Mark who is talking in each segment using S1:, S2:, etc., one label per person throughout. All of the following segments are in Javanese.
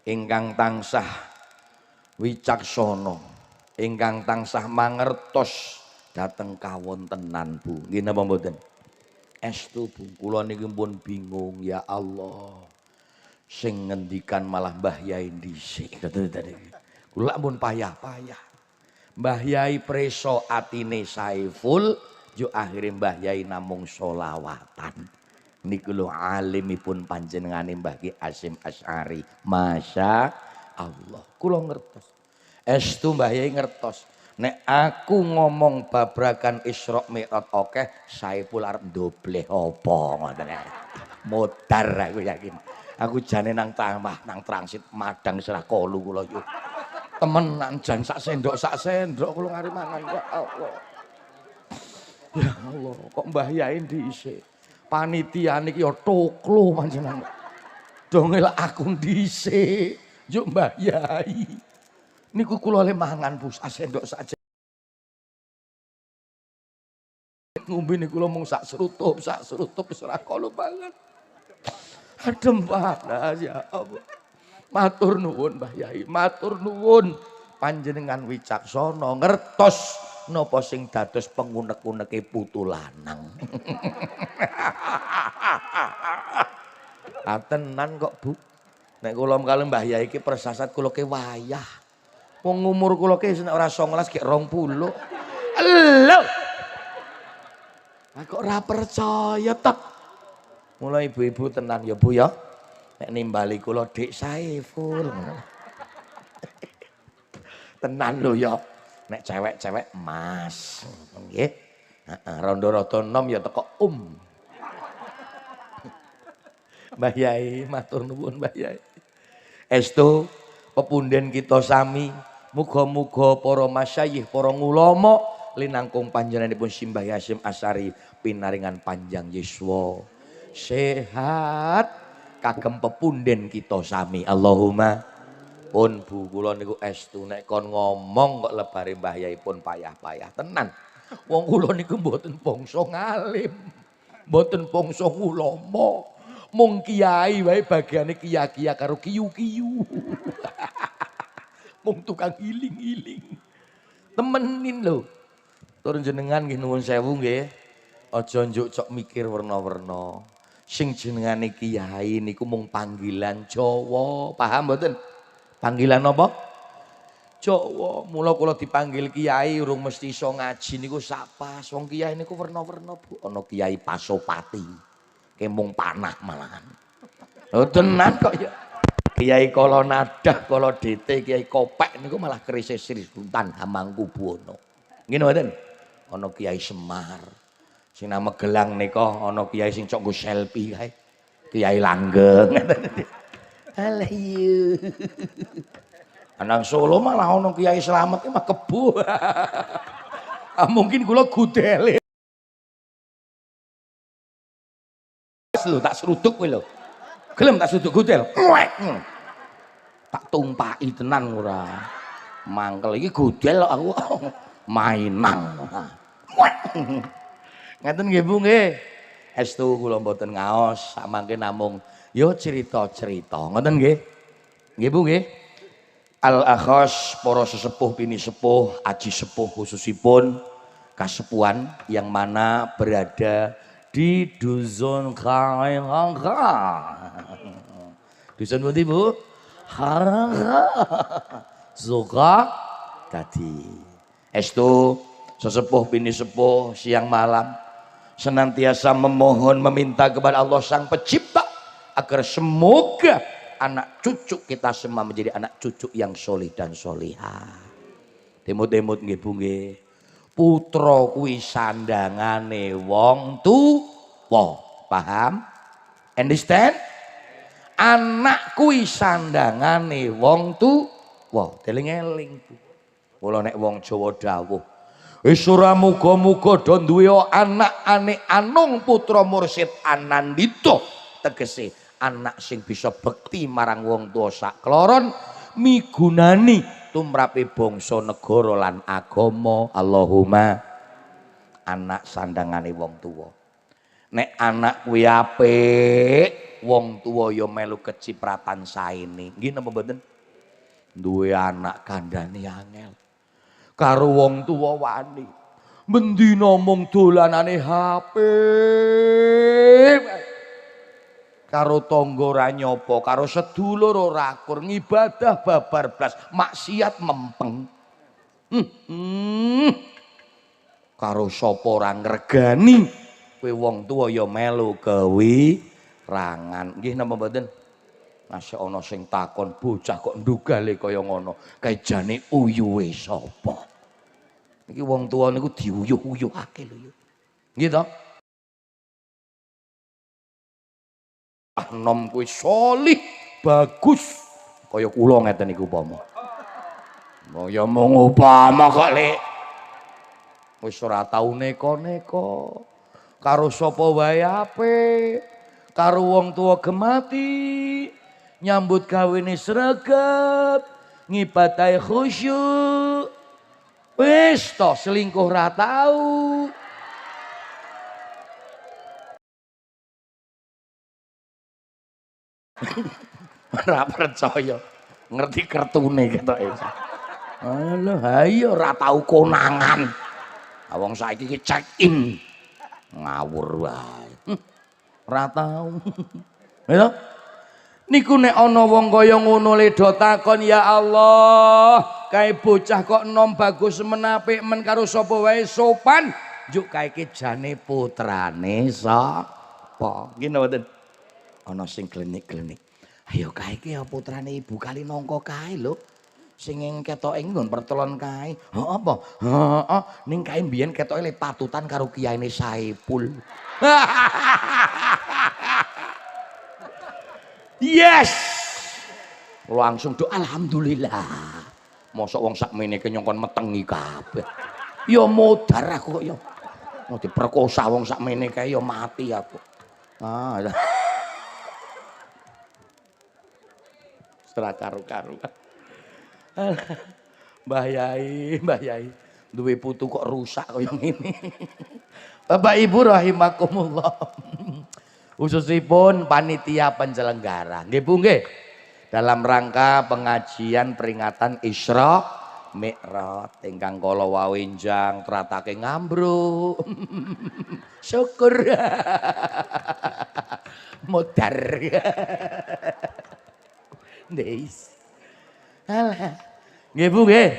S1: ingkang tansah wicaksana, ingkang tansah mangertos dhateng kawontenan Bu. Nggih napa mboten? Estu Bu, kula niki pun bingung ya Allah. Sing ngendikan malah Mbah Yai dhisik. Kula pun payah-payah. Mbah Yai preso atine Saiful, yo akhire Mbah Yai namung solawatan. Niku lho alimipun panjenengane Mbah Ki Hasyim Asy'ari. Masya Allah. Kula ngertos. Estu Mbah Yai ngertos. Nek aku ngomong babrakan Isra Mi'raj akeh, Saiful arep ndobleh apa ngoten. Modar aku yakin. Aku jane nang tamah nang transit madang serah kolu kula yo. Temenan jan sak sendok kula ngari mangan ya Allah. Ya Allah, kok Mbah Yai dhisik. Panitia niki ya toklo panjenengan. Dongel aku dhisik. Yo Mbah Yai. Niku kula le mangan Bu sak sendok saja. Ngombe niku kula mung sak srutup wis ora kolu banget. Adem panas ya Allah. Matur nuwun Mbah Yai, matur nuwun. Panjenengan wicaksana ngertos napa sing dados pengunek-uneke putu lanang. Tenan kok Bu. Nek kula kalih Mbah Yai iki persasat kula ke wayah. Wong umur kula ki ora 19 gek 20. Lho. Kok ora percaya tek. Mula ibu-ibu tenan ya Bu ya. Nek nimbali kula Dik Saiful. Tenan lho ya. Nek cewek-cewek Mas. Nggih. Heeh, randa-rada nom ya teko Mbah Yai, matur nuwun Mbah Yai. Estu pepunden kita sami, muga-muga para masyayikh, para ulama linangkung panjenenganipun Simbah Hasyim Asy'ari pinaringan panjang yuswa, sehat kagem pepunden kita sami. Allahumma pun Bu kula niku estu nek kon ngomong kok lebare Mbah Yai pun payah-payah tenan. Wong kula niku mboten bangsa ngalim, mboten bangsa ulama. Mung kiai wae bagiane kiya-kiya karo kiyu-kiyu. Mung tukang iling-iling. Temenin lho. Tur jenengan nggih nuwun sewu nggih. Aja njuk cok mikir werna-werna. Sing jenengane kiai niku mung panggilan Jawa. Paham mboten? Panggilan apa? Jawa. Mula kula dipanggil kiai urung mesti iso ngaji niku sak pas. Wong kiai niku werna-werna Bu. Ana kiai Pasopati. Kemung panah malahan. Lho tenan kok ya. Kiai Kala Nadah, Kala DT, Kiai Kopek niku malah kerise Sri Sultan Hamangkubuwana. Nggih mboten? Ana Kiai Semar. Sing nama Gelang nika ana kiai sing cok nggo selfie kae. Kiai Langgeng. Alah iya. Anang Solo malah ana Kiai Slamet ki mah kebo. Mungkin kula gudele. Lho tak seruduk kowe lho. Gelem tak seruduk gudel. Tak tumpaki tenan ora. Mangkel iki gudel kok aku mainang. Ngaten nggih Bu nggih. Estu kula mboten ngaos, samangke namung ya cerita-cerita. Ngoten nggih. Nggih Bu nggih. Al-akhos para sesepuh bini sepuh, aji sepuh khususipun kasepuhan yang mana berada di dusun Karangga. Dusun pundi Bu? Karangga. Suka tadi. Estu sesepuh bini sepuh siang malam senantiasa memohon meminta kepada Allah Sang Pencipta agar semoga anak cucu kita semua menjadi anak cucu yang solih dan solihah. Demut-demut nggih Bu nggih. Putra kuwi sandangane wong tuwa. Paham? Understand? Anak kuwi sandangane wong tuwa. Eling-eling Bu. Mula nek wong Jawa dawuh, wis ora muga-muga do duwe anak anung putra mursyid Anandita. Tegese anak sing bisa bekti marang wong tuwa sakloron migunani tumrape bangsa negara lan agama. Allahumma anak sandangane wong tuwa. Nek anak kuwi apik wong tua ya melu kecipratan saene. Nggih napa mboten? Duwe anak kandhane angel. Karo wong tua wani. Mendina mung dolanane HP. Karo tangga ora nyapa, karo sedulur ora akur, ngibadah babar blas, maksiat mempeng. Karo sapa ora ngregani, kowe wong tua ya melu kewirangan. Nggih napa mboten? Masya ana sing takon bocah kok ndugale kaya ngono. Kae jane uyuhe sapa? Iki wong tua niku diuyuh-uyuhake lho ya. Nggih to? Nom kuwi solih bagus kaya kula ngeten niku upama. Ya mung upama kok Lek. Wis ora tau neka-neka. Karo sapa wae apik. Karo wong tua gemati. Nyambut gawene sregep. Ngibadahe khusyuk. Wis to selingkuh ora tau. Ora percaya. Ngerti kertune ketoke. Alah, ayo ora tau konangan. Wong saiki ki check in. Ngawur wae. Ora tau. Ya. Niku nek ana wong kaya ngono le do takon ya Allah, kae bocah kok enom bagus menapik men karo sapa wae sopan, njuk kae ki jane putrane sapa. Nggih mboten? Ana sing klenik-klenik. Ayo kae ki ya putrane Ibu Kalinangka kae lho. Sing ketoke nggon pertelon kae. Heeh apa? Heeh, ning kae mbiyen ketoke le patutan karo kiyaine Saipul. Yes. Langsung do alhamdulillah. Mosok wong sakmene ke nyongkon metengi kabeh. Ya modar aku kok ya. Mau diperkosa wong sakmene kae ya mati aku. Ah. Setra karo-karo. Mbah Yai duwe putu kok rusak kaya ngene. Bapak Ibu rahimakumullah. Khususipun panitia penyelenggara. Nggih Bu nggih. Dalam rangka pengajian peringatan Isra Mi'raj ingkang kala wawenjang tratake ngambruk. Syukur. Modar. Neis. Alah. Nggih Bu nggih.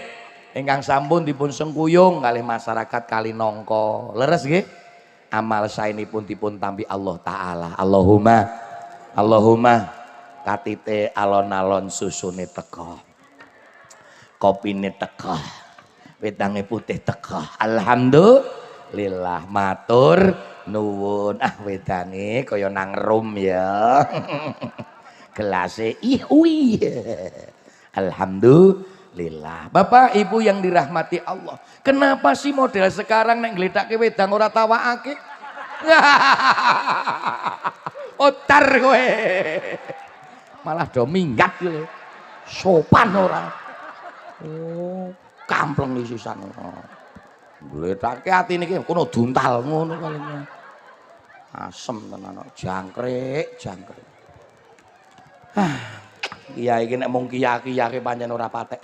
S1: Ingkang sampun dipun sengkuyung kalih masyarakat Kalinangka. Leres nggih? Amal saenipun dipun tampi Allah taala. Allahumma katite alon-alon susune teka. Kopine teka. Wedange putih teka. Alhamdulillah matur nuwun. Ah wedange kaya nang rum ya. Gelase ihui. Alhamdulillah. Bapak Ibu yang dirahmati Allah. Kenapa sih model sekarang nek ngletake wedang ora tawakake? Otar kowe. Malah do minggat kowe. Sopan ora. Oh, kampleng sisan. Ngletake atine iki kono duntal ngono kali. Asem tenan jangkrik. Iya iki nek mung kiya-kiyake pancen ora patek.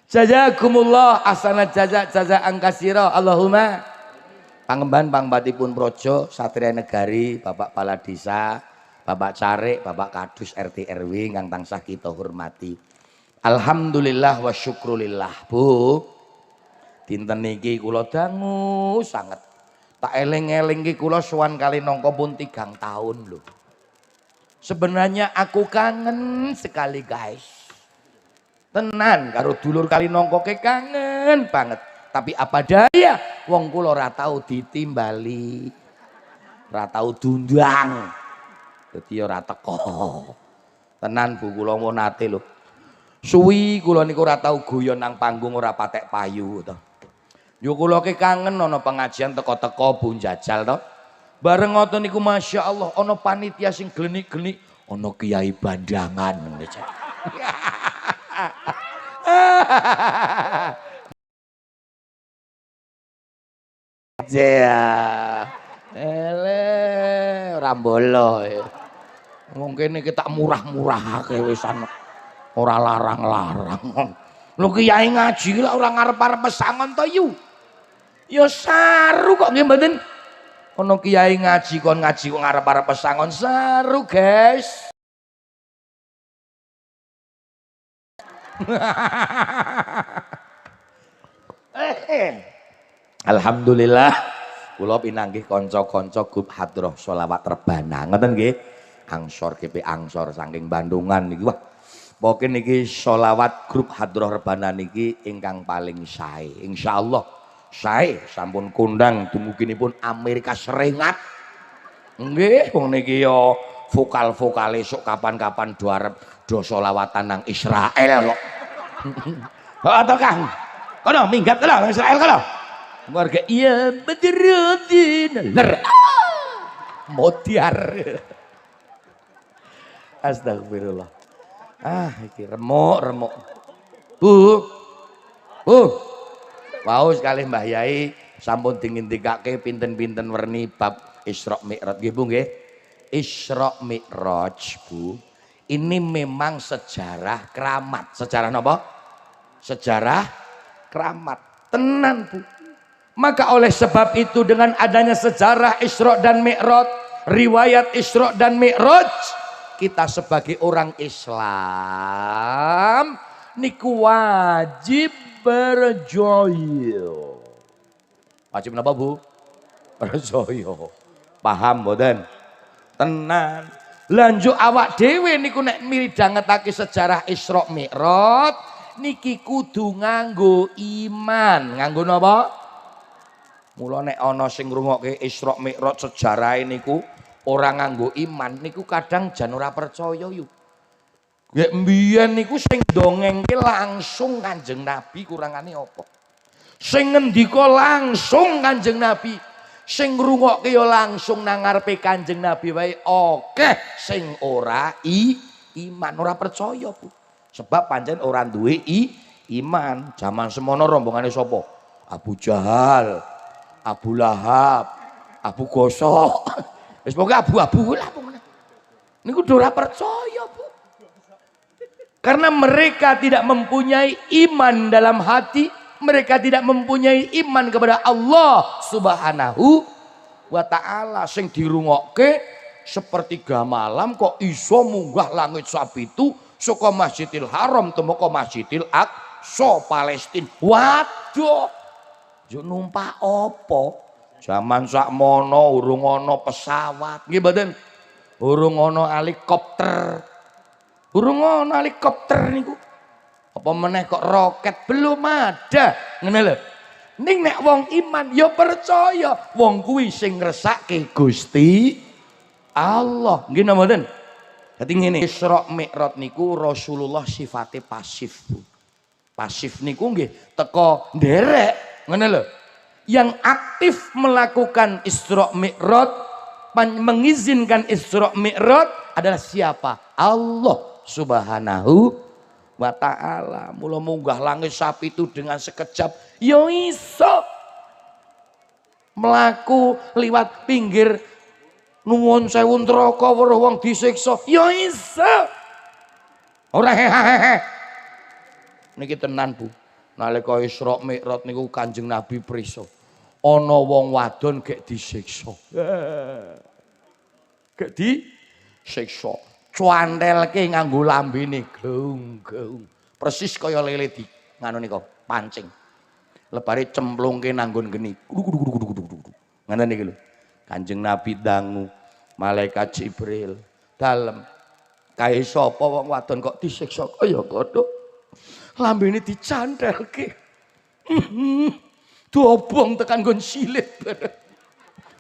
S1: Jazakumullah ahsanat jazaan katsira. Allahumma pangemban pangbatipun Praja Satria Negari, Bapak Kepala Desa, Bapak Carik, Bapak Kadus RT RW ingkang tansah kita hormati. Alhamdulillah wa syukrulillah. Bu, dinten niki kula dangu sanget. Tak eling-eling iki kula sowan Kalinangka pun 3 tahun lho. Sebenarnya aku kangen sekali guys. Tenan karo dulur Kalinangka ke kangen banget. Tapi apa daya wong kula ora tau ditimbali. Ora tau diundang. Dadi ora teko. Tenan Bu kula mau nate lho. Suwi kula niku ora tau guyon nang panggung ora patek payu to. Yo kula ke kangen ana pengajian teko-teko Bu njajal to. Bareng ngoten niku Masya Allah ana panitia sing glenik-glenik, ana kiai bandangan ngene. rambolo. Mungkin kita murah-murahake wisan. Ora larang-larang. Lho kiai ngaji lah ora ngarep-arep pesangon to yu. Ya saru kok nggih mboten. Ono kiai ngaji kok ngarep-arep pesangon saru, guys. Alhamdulillah kula pinanggih kanca-kanca grup hadroh sholawat rebana ngoten nggih. Angsor GP Angsor saking Bandungan niki wah. Pokoke niki sholawat grup hadroh rebana niki ingkang paling sae. Insyaallah sae sampun kondang dumuginipun Amerika Serikat. Nggih wong niki ya vokal-vokale sok kapan-kapan do arep do sholawatan nang Israel kok. Heeh to Kang. Kono minggat kono nang Israel kono. Warga iya Badruddin ler modiar. Astagfirullah. Iki remuk. Bu. Wau sekali Mbah Yai sampun dingintikake pinten-pinten werni bab Isra Mi'raj nggih Bu nggih. Isra Mi'raj Bu. Ini memang sejarah keramat. Sejarah napa? Sejarah keramat. Tenan Bu. Maka oleh sebab itu dengan adanya sejarah Isra dan Mi'raj, riwayat Isra dan Mi'raj, kita sebagai orang Islam niku wajib berjoyo. Wajib napa Bu? Berjoyo. Paham mboten? Tenan. Lanjut awak dhewe niku nek midhangetake sejarah Isra Mi'raj niki kudu nganggo iman. Nganggo napa? Mula nek ana sing ngrungokke Isra Mi'raj sejarah niku ora nganggo iman niku kadang jan ora percaya yuk. Nggih mbiyen niku sing dongengke langsung Kanjeng Nabi kurangane apa? Sing ngendika langsung Kanjeng Nabi, sing ngrungokke ya langsung nang ngarepe Kanjeng Nabi wae akeh sing ora iman, ora percaya Bu. Sebab pancen ora duwe iman. Zaman semono rombongane sapa? Abu Jahal, Abu Lahab, Abu Gosok. Wis pokoke abu-abu lah pokoknya. Niku ora percaya, Bu. Karena mereka tidak mempunyai iman dalam hati, mereka tidak mempunyai iman kepada Allah Subhanahu wa taala. Sing dirungokke sepertiga malam kok iso munggah langit sabitu saka Masjidil Haram temeka Masjidil Aqsa Palestina. Waduh. Yo numpak apa? Zaman sakmono urung ana pesawat. Nggih mboten? Urung ana helikopter. Urung ana helikopter niku. Apa meneh kok roket belum ada. Ngene lho. Ning nek wong iman ya percaya wong kuwi sing ngresake Gusti Allah. Nggih napa mboten? Dadi ngene, Isra Mi'raj niku Rasulullah sifate pasif, Bu. Pasif niku nggih teka nderek. Ngene lho. Yang aktif melakukan Isra Mi'raj, mengizinkan Isra Mi'raj adalah siapa? Allah Subhanahu wa taala. Mula munggah langit sapi itu dengan sekejap ya iso. Melaku liwat pinggir nuwun sewu neraka weruh wong disiksa ya iso. Ora hehehe. Niki tenan Bu. Nalika Isra Mi'raj niku Kanjeng Nabi prisa. Ana wong wadon gek disiksa. Gek disiksa. Cuantelke nganggo lambene glung-glung. Persis kaya lele di nganu nika pancing. Lebare cemplungke nanggon geni. Ngono niki lho. Kanjeng Nabi dangu, malaikat Jibril dalem. Kae sapa wong wadon kok disiksa kaya kodhok? Lambene dicantelke. Diobong tekan nggon silit.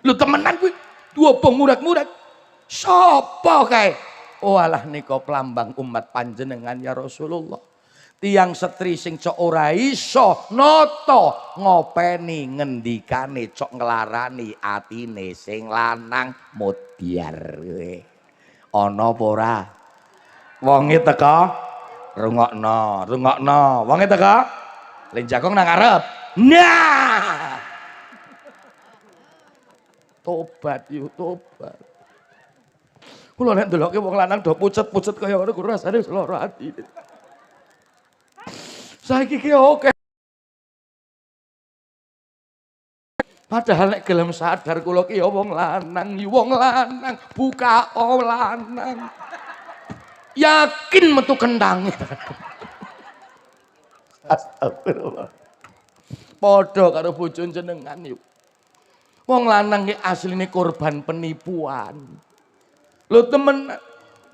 S1: Lho temenan kuwi, diobong murat-murat. Sapa kae? Oh alah nika pelambang umat panjenengan ya Rasulullah. Tiang setri sing cok ora iso nata ngopeni ngendikane cok nglarani atine sing lanang modiar kowe. Ana apa ora? Wonge teka rungokno. Wonge teka lenjakong nang ngarep. Nah. Tobat yuk, tobat. Kula nek ndelokke wong lanang do pucet-pucet kaya ngono kuwi rasane lara ati. Saiki ki oke. Padahal nek gelem sadar kula ki ya wong lanang, buka lanang. Yakin metu kentange. Astagfirullah. Padha karo bojo jenengan yuk. Wong lanang ki asline korban penipuan. Lho temen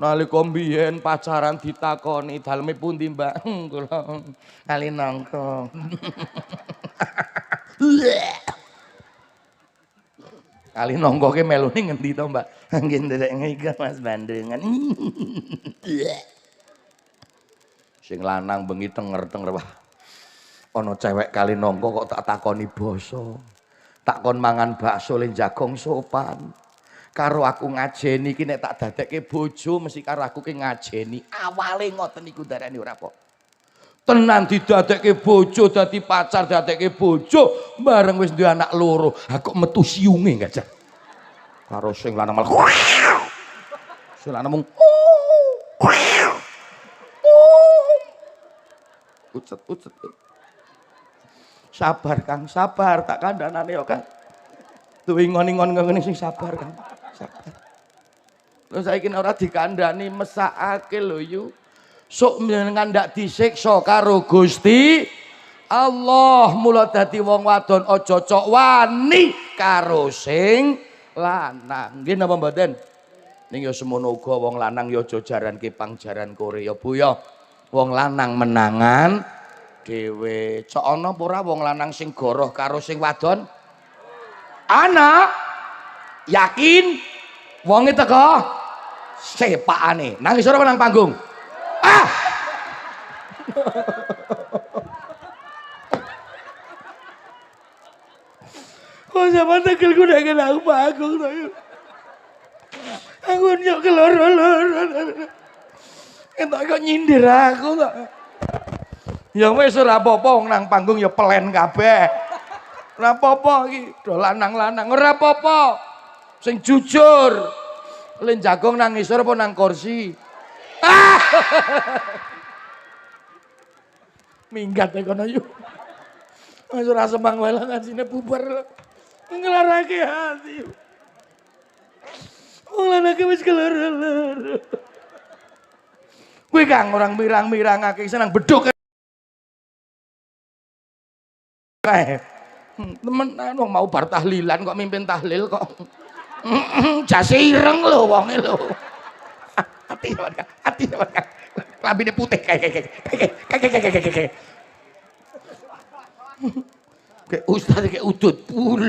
S1: nalika mbiyen pacaran ditakoni daleme pundi, Mbak? Kula kali nangka. Kali nangka ki melune ngendi to, Mbak? Nggih nderek ngika Mas Bandengan. Sing lanang bengi tenger-tenger wah. Ana cewek kali nangka kok tak takoni basa. Tak kon mangan bakso ning jagong sopan. Karo aku ngajeni iki nek tak dadekke bojo mesti karo aku ki ngajeni. Awale ngoten niku darane ora apa. Tenan didadekke bojo, dadi pacar, dadekke bojo, bareng wis duwe anak loro, kok metu siunge gajah. Karo sing lanang malah. Sing lanang mung ucet-ucet. Sabar Kang, sabar tak kandhanane yo Kang. Duwe ngon-ngon ngene sing sabar Kang. Sabar. Terus saiki ora dikandhani mesakake lho yu. Sok menengan ndak disiksa karo Gusti Allah. Mula dadi wong wadon aja cok wani karo sing lanang. Nggih napa mboten? Ning ya semono uga wong lanang ya aja jaranke pangjaran kore ya Bu ya. Wong lanang menangan dhewe. Cok ana apa ora wong lanang sing goroh karo sing wadon? Ana. Yakin wonge teko sepakane. Nangis ora nang panggung? Ah. Kok sampean tekel ku nek nang panggung to. Aku nyok keloro-loro. Entuk kok nyindir aku kok. Ya wis ora apa-apa wong nang panggung ya pelen kabeh. Ora apa-apa iki, do lanang-lanang ora apa-apa. Sing jujur. Le jagong nang ngisor apa nang kursi? Ah! Minggat e kono yuk. Wis ora semang wae lah ngajine bubar. Nglarake hati. Wong lanang wis keloro-loro. Kuwi Kang orang mirang-mirangake seneng beduk. Temenan wong mau bar tahlilan kok mimpin tahlil kok. Jase ireng lho wonge lho. Hati lambine putih kayak ustaz kayak udut pul.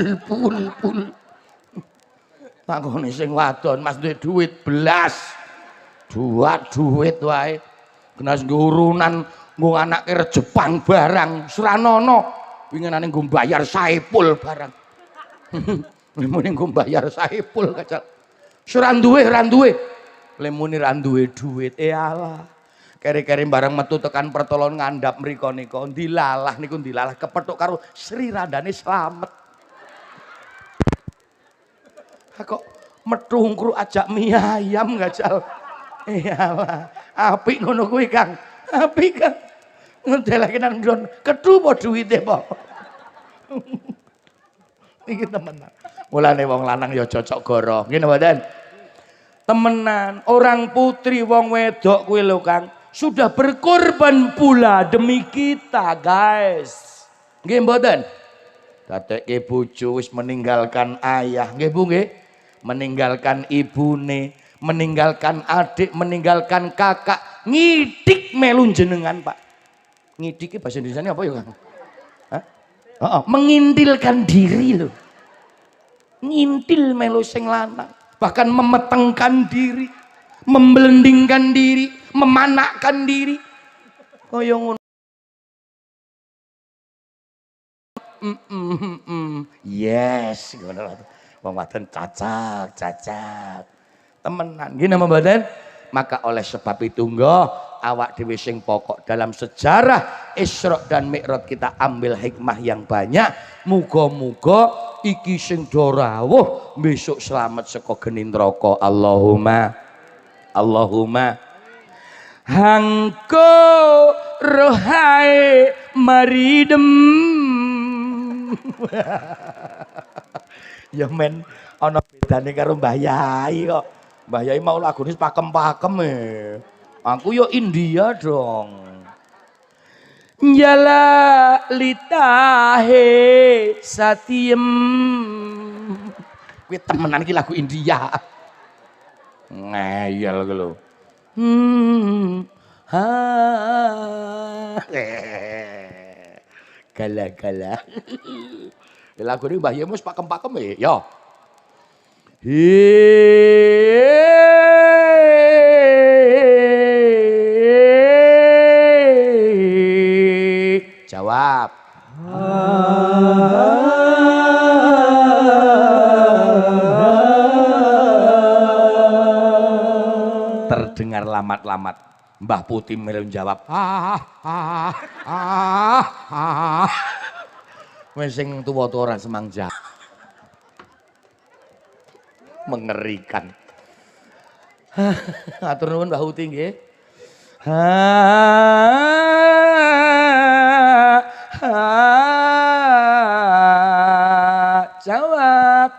S1: Takone sing wadon Mas duwe duit belas. Duit wae. Genas ngurunan nggo anake rejepan barang Suranono. Winginane nggo bayar Saipul barang. Lemune nggo bayar Saipul kacal. Ora duwe. Lemune ra duwe duit. Alah. Kere-kere barang metu tekan pertolon ngandhap mriko nika. Dilalah niku dilalah kepethuk karo Sri Randane slamet. Kok metu ngru ajak mie ayam kacal. Iyalah. Apik ngono kuwi Kang. Apik Kang. Ngedelake nang ndon kethu apa duwite apa. Iki temenan. Mulane wong lanang ya cocok goro. Ngene mboten? Temenan, orang putri wong wedok kuwi lho Kang, sudah berkorban pula demi kita, guys. Nggih mboten? Dadekke bojo wis meninggalkan ayah, nggih Bu nggih? Meninggalkan ibune, meninggalkan adik, meninggalkan kakak, ngidik melu jenengan, Pak. Ngidiki bahasa Indonesianya apa ya, Kang? Hah? Mengintilkan diri loh. Ngintil melu sing lanang, bahkan memetengkan diri, membelendingkan diri, memanakkan diri. Kaya ngono. Yes, ngono. Wong wadon cacak. Temenan. Gini nama badan. Maka oleh sebab itu awak dhewe sing pokok dalam sejarah Isra dan Mi'raj kita ambil hikmah yang banyak. Muga-muga iki sing do rawuh besok selamat saka geni neraka. Allahumma Allahumma hangko rohae maridem. Ya men ana bedane karo Mbah Yai kok. Mbah Yai mau lagune pakem-pakem Aku yo India dong. Jala litahe satiem. Kuwi temenan iki lagu India. Ngeyel ku lho. Ha. Gala-gala. Lagu ini Mbah Yai wis pakem-pakem ya. Jawab. Terdengar lamat-lamat. Mbah Putih melu jawab. Wis sing tuwa-tuwa ora semang jawab. Mengerikan. Atur nuwun Mbah Putih nggih. Jawab.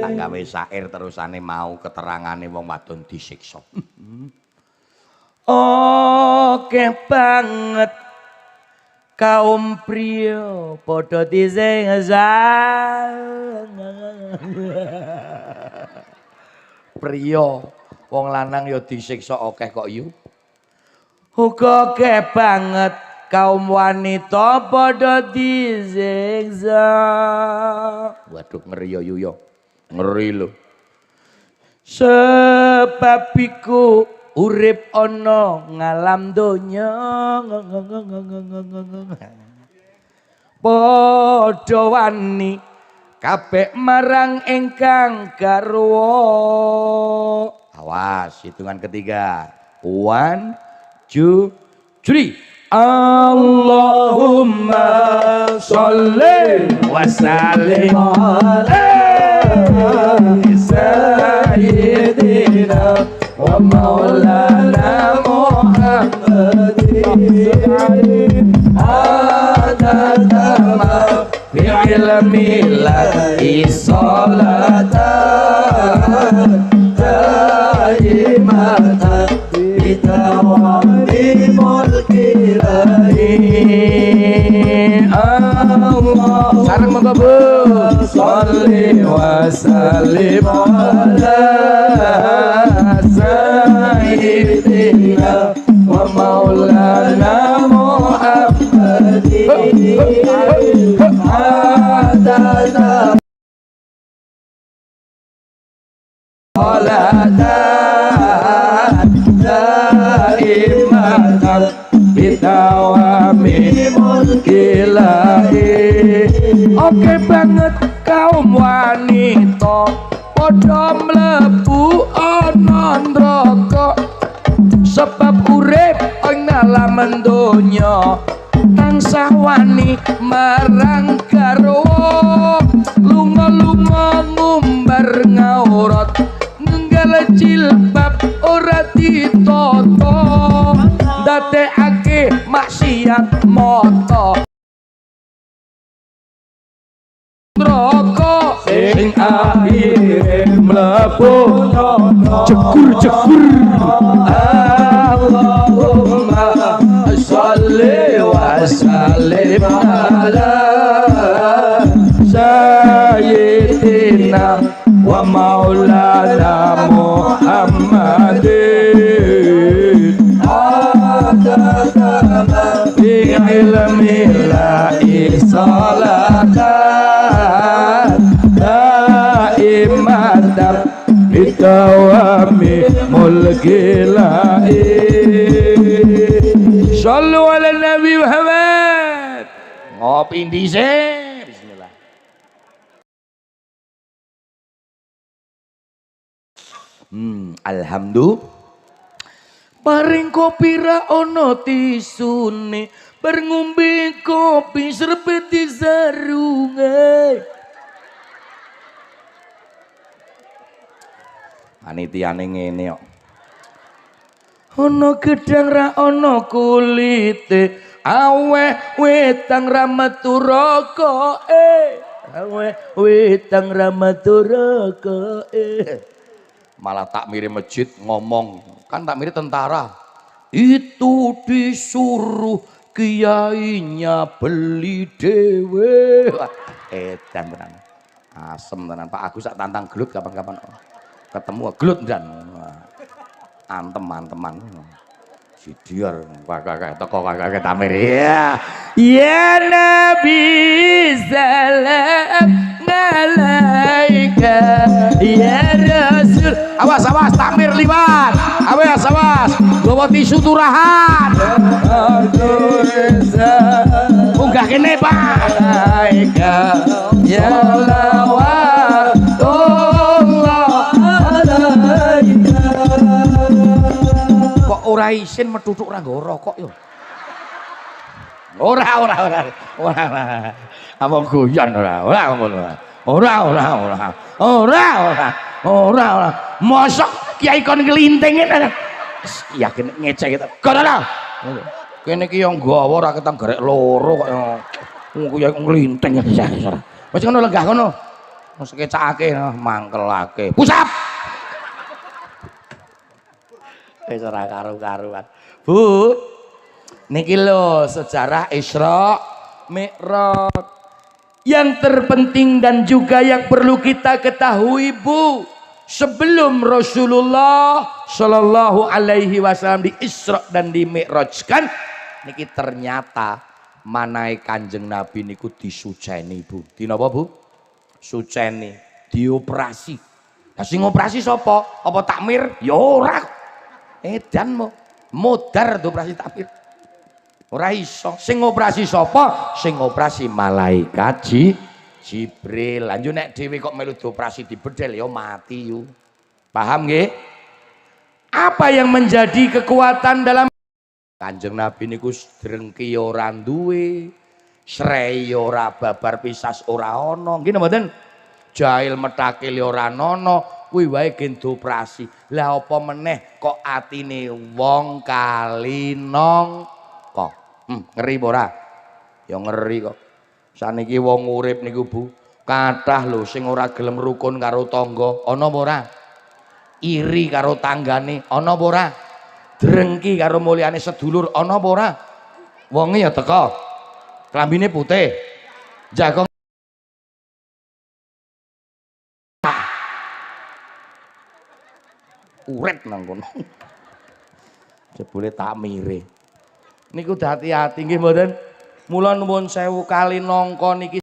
S1: Tak gawe syair terusane mau keterangane wong wadon disiksa. Oke banget kaum pria padha disengsan. Pria wong lanang ya disiksa akeh kok yu. Uga akeh banget kaum wanita padha disiksa. Waduh ngeri ya yu ya. Ngeri lho. Sebab iku urip ana ngalam donya padha wani kabeh marang ingkang garwa. Awas, hitungan ketiga. 1 2 3. Allahumma sholli wa sallim ala sayyidina wa maulana Muhammadin adadama bi'ilmillahi salatan daimatan bitawami mulkilahi. Allah sareng monggo Bu sholli wa sallim ala sayyidina wa maulana Muhammadin adana salatan daimatan bitawami mulkilahi. Oke banget kaum wanita padha mlebu ana neraka sebab urip ing dalam donya tansah wani marang garwa. Lunga-lunga ngumbar ngaurat nenggal jilbab ora ditata ndadekake maksiat mata neraka sing akhire mlebu jegur-jegur. Allahumma sholli wa sallim ala sayyidina wa maulana Muhammadin adadama bi'ilmillahi salatan daimatan bitawami mulkilahi. Shallu ala Nabi Muhammad. Ngopi dhisik. Bismillah. Alhamdulillah. Paring kopi ra ono tisune, bar ngombe kopi srebet di sarunge. Panitiane ngene kok. Ono gedang ra ono kulite, aweh wetang ra metu rokoke. Aweh wetang ra metu rokoke. Malah takmire masjid ngomong, kan takmire tentara. Itu disuruh kiainya beli dewe. Edan tenan. Asem tenan Pak Agus sak tantang gelut kapan-kapan. Ketemu gelut dan antem-anteman sidiar kakak teko kakak tamir ya ya Nabi salam alaika ya Rasul. Awas tamir liwat, awas bawa tisu turahan munggah kene Pak alaika ya lawat kok ora isin methuthuk ora nggo rokok yo. Ora. Apa guyon ora ngono. Ora. Mosok kiai kon nglinting yakin ngecek kita. Kono. Kene ki yo nggawa ora ketang garek loro kok kiai nglinting. Wis ngono lenggah ngono. Wis kecakake mangkelake. Pusap. Wis ora karu-karuan. Bu, niki lho sejarah Isra Mi'raj. Yang terpenting dan juga yang perlu kita ketahui, Bu, sebelum Rasulullah Shallallahu Alaihi Wasallam di Isra dan di Mi'rajkan, niki ternyata manai Kanjeng Nabi niku disuceni, Bu. Dinapa, Bu? Suceni, dioperasi. Lah sing operasi sapa? Apa takmir? Ya ora. Edan modar operasi takmir. Ora iso. Sing operasi sapa? Sing operasi malaikat Jibril. Lanjut nek dhewe kok melu dioperasi dibedel ya mati yo. Paham nggih? Apa yang menjadi kekuatan dalam Kanjeng Nabi niku drengki ora duwe, srei ora babar pisas ora ana. Nggih mboten? Jahil metakil ora nono. Kuwi wae gen dioperasi. Lah apa meneh kok atine wong kalinong kok. Ngeri apa ora? Ya ngeri kok. Saniki wong urip niku Bu, kathah lho sing ora gelem rukun karo tangga, ana apa ora? Iri karo tanggane, ana apa ora? Drengki karo mulyane sedulur, ana apa ora? Wonge ya teka. Klambine putih. Jago urip nang kono. Jebule takmire. Niku hati-hati nggih mboten? Mula nuwun sewu kali nangka niki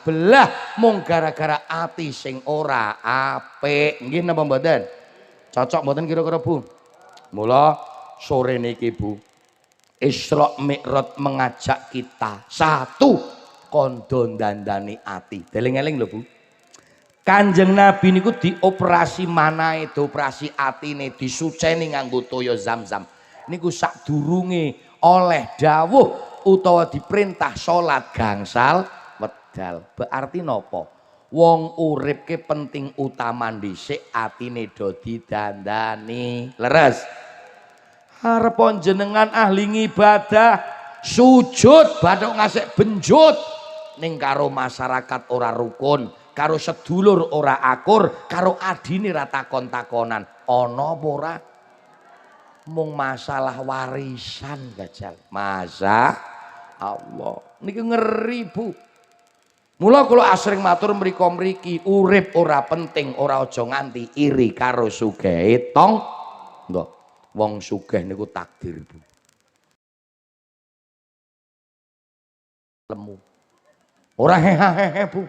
S1: belah mung gara-gara ati sing ora apik. Nggih napa mboten? Cocok mboten kira-kira Bu? Mula sore niki Bu, Isra Mi'raj mengajak kita satu kondo dandani ati. Deling-eling lho Bu. Kanjeng Nabi niku dioperasi manahe, dioperasi atine, disuceni nganggo toya Zam-zam. Niku sadurunge oleh dawuh utawa diperintah salat gangsal wedal. Berarti napa? Wong urip ke penting utama dhisik atine do didandani. Leres. Arep jenengan ahli ibadah, sujud bathuk ngasih benjut ning karo masyarakat ora rukun. Karo sedulur ora akur, karo adine ra takon-takonan. Ana apa ora? Mung masalah warisan gajal. Masa Allah. Niki ngeri Bu. Mula kula asring matur mriko-mriki, urip ora penting, ora aja nganti iri karo sugehe tong. Nggih. Wong sugih niku takdir Bu. Lemu. Ora hehehe Bu.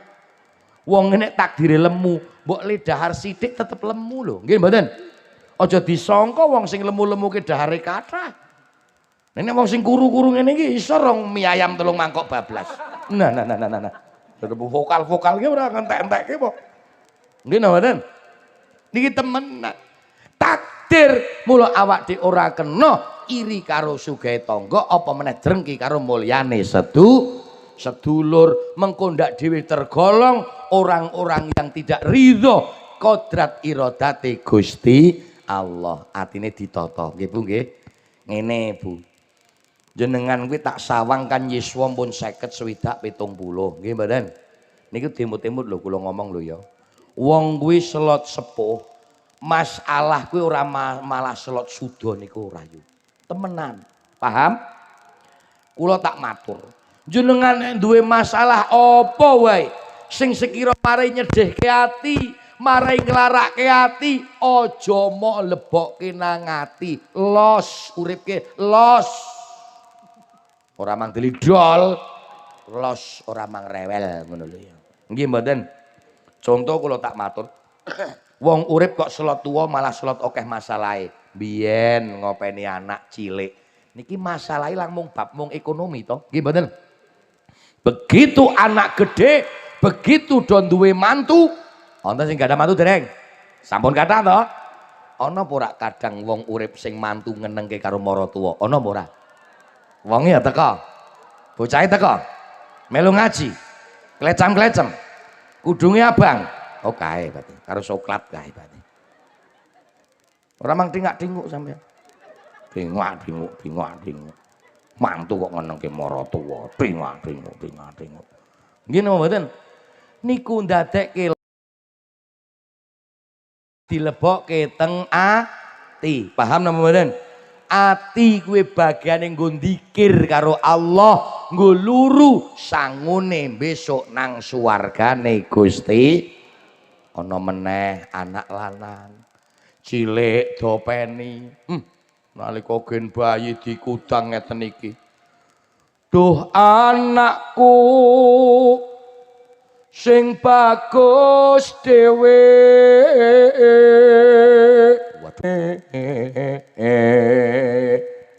S1: Wong nek takdire lemu, mbok le dahar sithik tetep lemu lho. Nggih mboten? Aja disangka wong sing lemu-lemu ke dahare kathah. Nek wong sing kuru-kuru ngene iki iso rong mie ayam 3 mangkok bablas. Nah. Vokal-vokal ki ora ngentek-entekke kok. Nggih mboten? Niki temen. takdir mula awak di ora kena iri karo sugih tangga apa meneh drengki karo mulyane sedulur. Mengko ndak dhewe tergolong orang-orang yang tidak ridho kodrat iradate Gusti Allah. Atine ditata nggih Bu nggih. Ngene Bu, jenengan kuwi tak sawang kan yiswa pun 50 60 70 nggih mboten. Niku timut-timut lho kula ngomong lho ya. Wong kuwi selot sepuh, masalah kuwi ora malah selot suda niku ora yo. Temenan. Paham? Kula tak matur. Jenengan nek duwe masalah apa wae sing sekira marai nyedhehke ati, marai nglarake ati, aja mok lebokke nang ati. Los uripke, los. Ora mang delidol, los ora mang rewel ngono lho ya. Nggih mboten. Contoh kula tak matur. Wong urip kok selot tuwa malah selot akeh masalahe. Biyen ngopeni anak cilik. Niki masalahe mung bab mung ekonomi to. Nggih mboten. Begitu anak gede, begitu do duwe mantu, wonten sing gak ada mantu dereng. Sampun kathah to? Ana apa ora kadang wong urip sing mantu ngenengke karo maratuwa? Ana apa ora? Wonge ya teko. Bocahe teko. Melu ngaji. Klecam-klecem. Kudunge abang. Oh kae berarti. Karo coklat kae berarti. Ora mang tingak-tinguk sampean. Bingak-binguk. Mantu kok ngenengke maratuwa. Bingak-binguk. Nggih napa mboten? Niku ndadekke dilebokke teng ati. Paham napa mboten? Ati kuwi bagiane nggo dzikir karo Allah, nggo luru sangune besok nang suwargane Gusti. Ana meneh anak lanang cilik dopeni. Nalika gen bayi dikudang ngeten iki. Duh anakku sing bagus dhewe.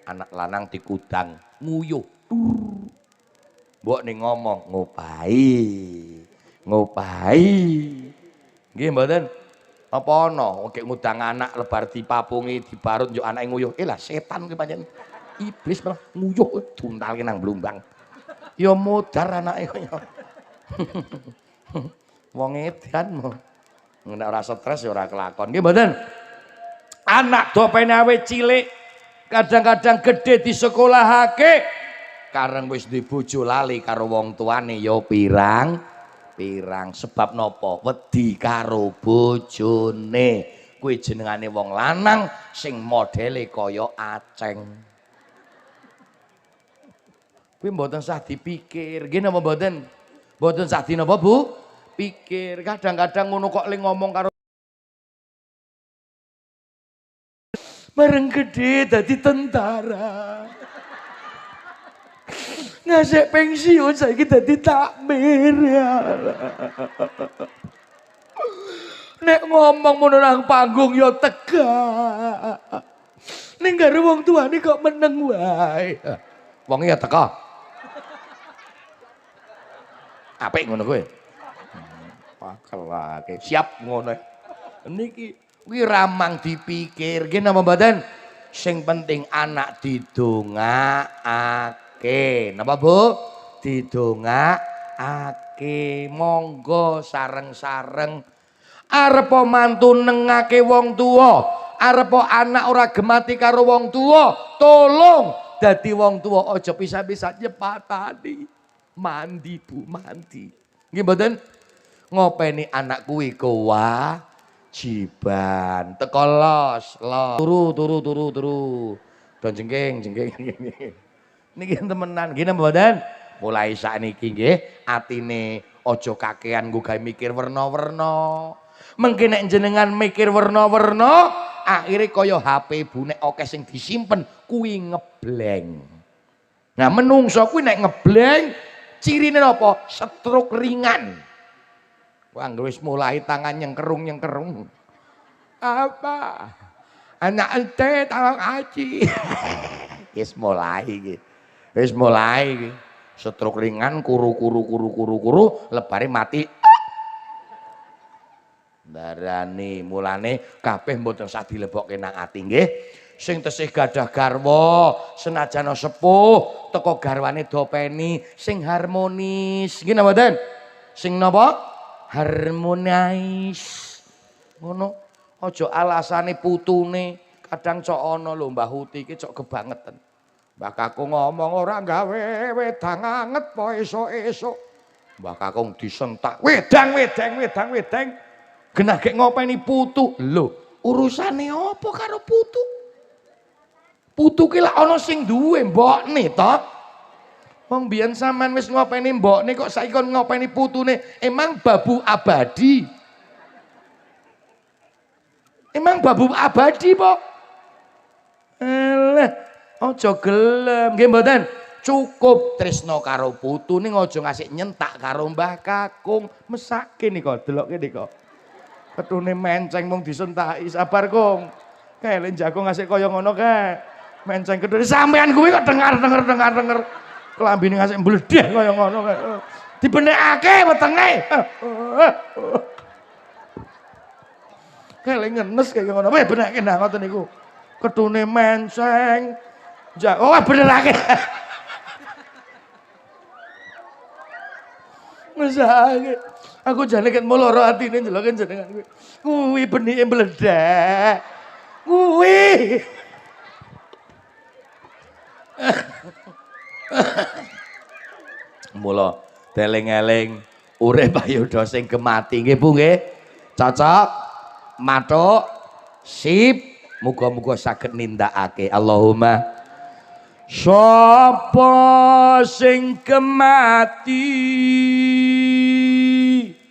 S1: Anak lanang dikudang nguyuh. Mbok ning ngomong ngopahi. Nggih mboten? Apa ana kek ngudang anak lebar dipapungi dibarut yo anake nguyuh. Lah setan kuwi pancen. Iblis malah nguyuh duntalke nang blumbang. Ya modar anake kaya. Wong edan mo. Nek ora stres ya ora kelakon. Nggih mboten? Anak dopene awet cilik kadang-kadang gede disekolahake kareng wis duwe bojo lali karo wong tuane ya pirang sebab napa wedi karo bojone. Kuwi jenengane wong lanang sing modele kaya aceng. Kuwi mboten sah dipikir. Nggih napa mboten? Mboten sah dinapa Bu? Pikir. Kadang-kadang ngono kok ling ngomong karo bareng gede dadi tentara. Ngasih pensiun saiki dadi takmir ya. Nek ngomong ngono nang panggung ya tegak. Ning gare wong tuane kok meneng wae. Wonge ya teka. Apik ngono kowe. Pakelake siap ngono. Niki kuwi ramang dipikir. Nggih napa mboten? Sing penting anak didongakake. Napa Bu? Didongakake. Monggo sareng-sareng. Arep mantu nengake wong tuwa, arep anak ora gemati karo wong tuwa, tolong dadi wong tuwa aja bisa-bisa nyepatani. Mandi Bu, mandi. Nggih mboten? Ngopeni anak kuwi kewajiban. Teko los. Turu. Don jengking. Niki temenan, nggih napa mboten? Mulai sakniki nggih atine aja kakean nggo gawe mikir werna-werna. Mengki nek jenengan mikir werna-werna, akhire kaya HP Bu nek akeh sing disimpen kuwi ngebleng. Nah, menungso kuwi nek ngebleng cirine napa? Stroke ringan. Wah, wis mulai tangan nyengkerung. Apa? Anak ente tolong aji. Wis mulai iki. Stroke ringan kuru lebare mati. Darani mulane kabeh mboten sak dilebokke nang ati nggih. Sing tesih gadah garwa senajan sepuh teko garwane dopeni sing harmonis. Nggih napa mboten? Sing napa? Harmonis. Ngono. Aja alasane putune kadang cok ana lho Mbah Huti iki cok kebangetan. Mbah Kakung ngomong ora gawe wedang anget po esuk-esuk. Mbah Kakung disentak. Wedang. Genah gek ngopeni putu. Lho, urusane apa karo putu? Putu ki lak ana sing duwe mbokne to. Wong biyen sampean wis ngopeni mbokne kok saiki kon ngopeni putune. Emang babu abadi? Emang babu abadi po? Alah, aja gelem nggih mboten. Cukup tresno karo putune aja ngasih nyentak karo Mbah Kakung. Mesake nika delokke nika. Ketune menceng mung disentaki sabar Kung. Kae lek jago ngasih kaya ngono kae. Menceng kedune sampean kuwi kok dengar. Klambine ngasih mbledeh kaya ngono kae. Dibenekake wetenge. Kae lek ngenes kaya ngono. Weh benekke nah ngoten niku. Kedune menceng. Oh benerake. Mesake. Aku jane ket moloro atine ndeloke jenengan kuwi. Kuwi benike mbledek. Kuwi. Mula deleng-eling urip ayudha sing gemati nggih Bu nggih. Cocok, matuk, sip. Muga-muga saged nindakake. Allahumma sapa sing gemati.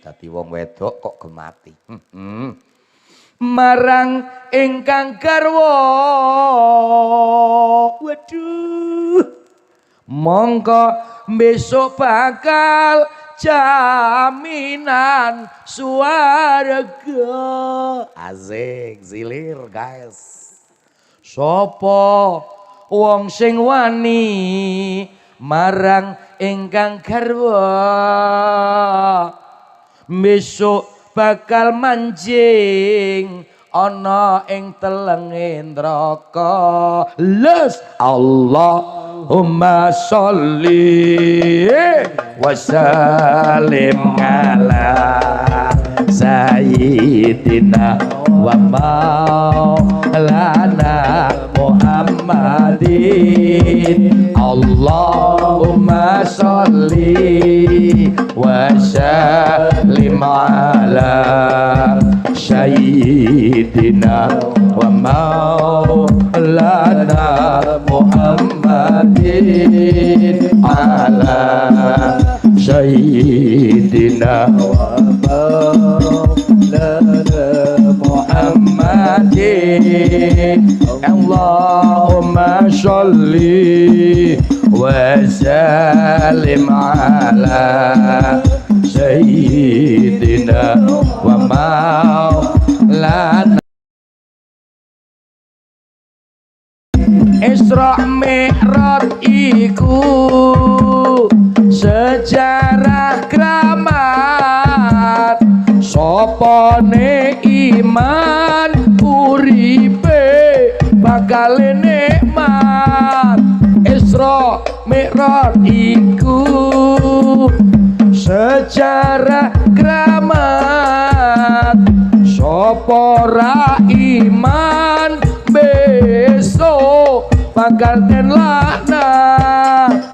S1: Dadi wong wedok kok gemati. Marang ingkang garwa. Waduh. Mongko besok bakal jaminan swarga. Asik, zilir guys. Sopo wong sing wani marang ingkang garwa besok bakal manjing ana ing telenge neraka. Les Allahumma sholli wa sallim ala sayyidina wa maulana Muhammadin. Allahumma sholli wa sallim ala sayyidina wa maulana Muhammadin. Ala sayyidina wa maulana Muhammadin. Allahumma sholli wa sallim ala sayyidina wa maulana. Isra Mi'raj iku sejarah kramat. Sopone iman uripe bakal nikmat. Isra Mi'raj iku sejarah kramat. Sopo ra iman besok bakal den laknat.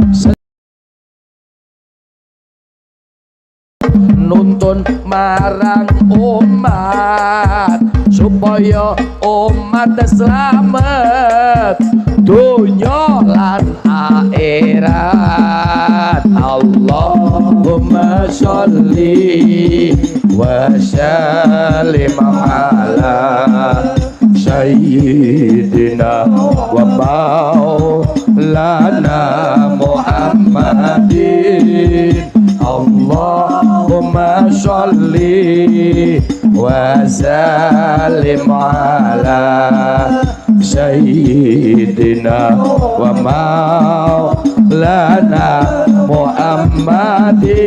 S1: Nuntun marang umat supaya umat selamat dunya lan akhirat. Allahumma sholli wa sallim ala sayyidina wa maulana Muhammadin. Allahumma sholli wa sallim ala sayyidina wa maulana Muhammadin.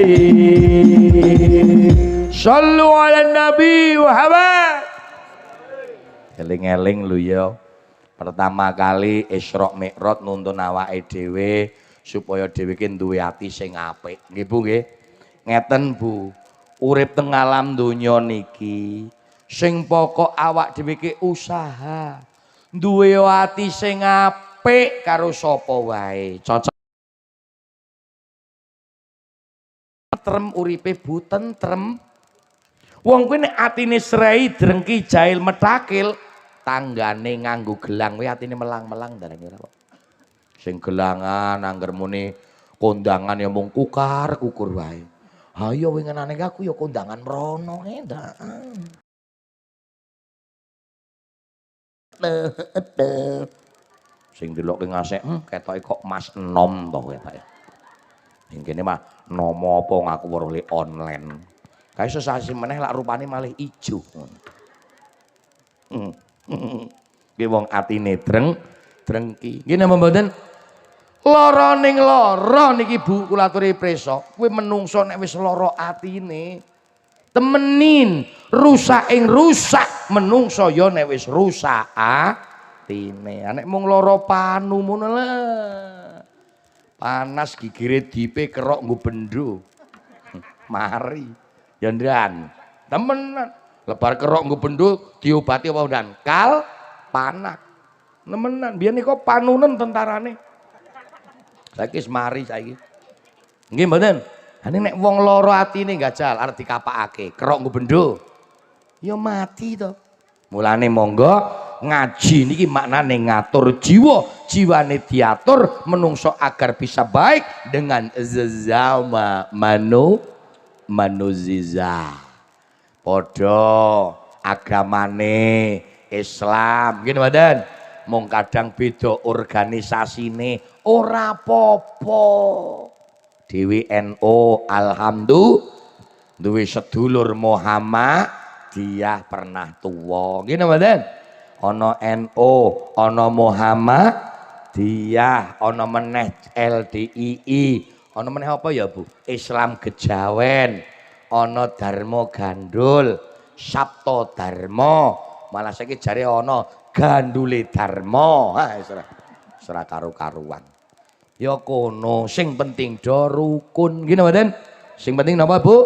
S1: Shallu ala Nabi Muhammad. Eling-eling lho ya. Pertama kali Isra Mi'raj nuntun awake dhewe supaya dhewe ki duwe ati sing apik. Nggih Bu nggih. Ngeten Bu. Urip teng alam donya niki sing pokok awak dhewe ki usaha. Duwe ati sing apik karo sapa wae. Cocok tentrem uripe Bu, tentrem. Wong kuwi nek atine srei drengki jail metakil, tanggane nganggo gelang kuwi atine melang-melang darane ora kok. Sing gelangan angger muni kondangan ya mung kukar-kukur wae. Ha iya winginane aku ya kondangan mrono endak. Sing delok ning ngasek, ketoke kok Mas enom to ketoke. Ning kene mah nomo apa ngaku weruh le online. Kae sesasi meneh lak rupane malih ijo. Nggih wong atine drengki. Nggih napa mboten? Lara ning lara niki Bu kula aturi prisa. Kuwi menungso nek wis lara atine temenin rusak ing rusak menungso ya nek wis rusak atine. Nek mung lara panu ngono lah. Panas gigire dipe kerok nggo bendo. Mari. Ya ndan, temenan. Lebar kerok nggo bendo diobati apa ndan? Kal panak. Nemenan, biyen niku panunen tentarane. Saiki wis mari saiki. Nggih mboten? Ane nek wong lara atine gajal arep dikapakake, kerok nggo bendo. Ya mati to. Mulane monggo ngaji niki maknane ngatur jiwa, jiwane diatur menungso agar bisa baik dengan zama manuziza. Padha agamane Islam ngene mboten, mung kadang beda organisasine ora apa-apa. Dewi NU alhamdulillah duwe sedulur Muhammadiyah pernah tuwa. Ngene mboten? Ana NU, ana Muhammadiyah, ana meneh LDII, ana meneh apa ya Bu? Islam Kejawen, ana Dharma Gandul, Sabto Dharma, malah saiki jare ana Gandule Dharma. Ha ora karo-karuan. Ya kono, sing penting do rukun. Gini mboten? Sing penting napa Bu?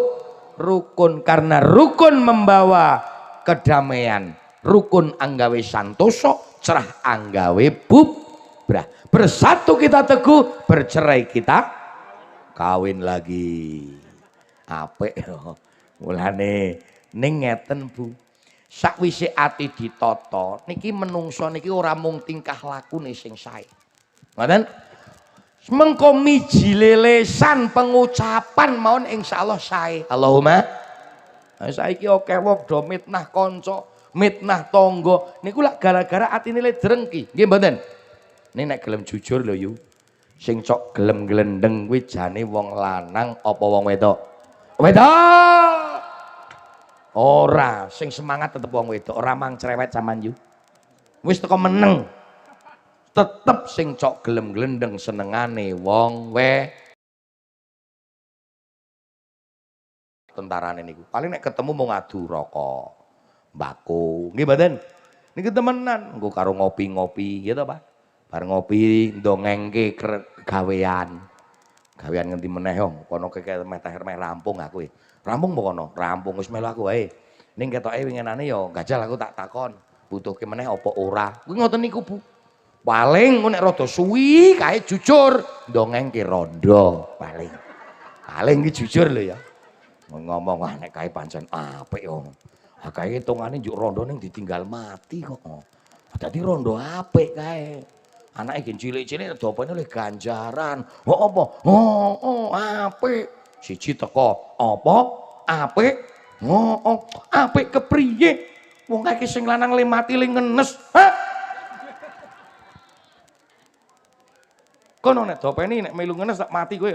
S1: Rukun, karena rukun membawa kedamaian. Rukun anggawe santoso, cerah anggawe bubrah. Bersatu kita teguh, bercerai kita kawin lagi. Apik mulane ning ngeten Bu. Sakwise ati ditata, niki menungso niki ora mung tingkah lakune sing sae. Ngoten? Mengko mijile lesan pengucapan maun insyaallah sae. Allahumma. Saiki akeh wong do mitnah kanca, mitnah tangga. Niku lak gara-gara atine le drengki. Nggih mboten? Nek nek gelem jujur lho yu. Sing cok gelem glendeng kuwi jane wong lanang apa wong wedok? Wedok. Ora, sing semangat tetep wong wedok, ora mang cerewet sampean yu. Wis teko meneng. Tetep sing cok gelem glendeng senengane wong tentarane niku. Paling nek ketemu mau ngadu rokok, mbako. Nggih mboten? Niki temenan, engko karo ngopi-ngopi, ya to, Pak. Bar ngopi ndongengke gawean. Gawean ngendi meneh yo, kono keke meh rampung aku. Rampung apa kono? Rampung wis melu aku wae. Ning ketoke winginane yo gajal aku tak takon, butuhke meneh apa ora. Kuwi ngoten niku, Bu. Paling nek rada suwi kae jujur ndongengke rondo paling. Paling ki jujur lho ya. Ngomong ah nek kae pancen apik yo. Ah kae hitungane njuk rondo ning ditinggal mati kok. Dadi rondo apik kae. Anake gen cilik-cilik dopane oleh ganjaran. Oh apa? Oh apik. Siji teko apa? Apik. Oh apik kepriye? Wong kae sing lanang le mati le ngenes. Hah? Kono nek dopeni nek melu ngenes tak mati kowe.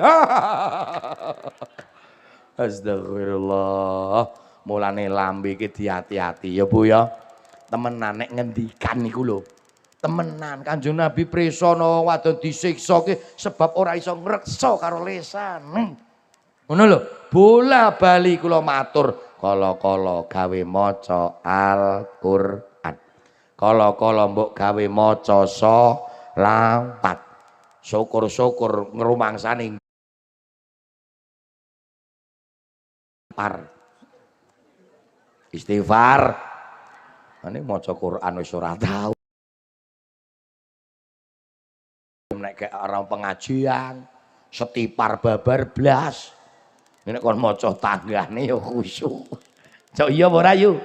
S1: Astagfirullah. Mulane lambe iki diati-ati ya Bu ya. Temenan nek ngendikan niku lho. Temenan Kanjeng Nabi presana wadon disiksa ki sebab ora iso ngreksa karo lesan. Ngono lho. Bola bali kula matur Kala-kala gawe maca Al-Qur'an. Kala-kala mbok gawe maca sholawat. Syukur-syukur ngrumangsani istighfar. Ini maca Quran wis ora tau. Nek kayak orang pengajian, setipar babar blas. Ini kon maca tanggane ya khusyuk. Cok iya apa ora yu?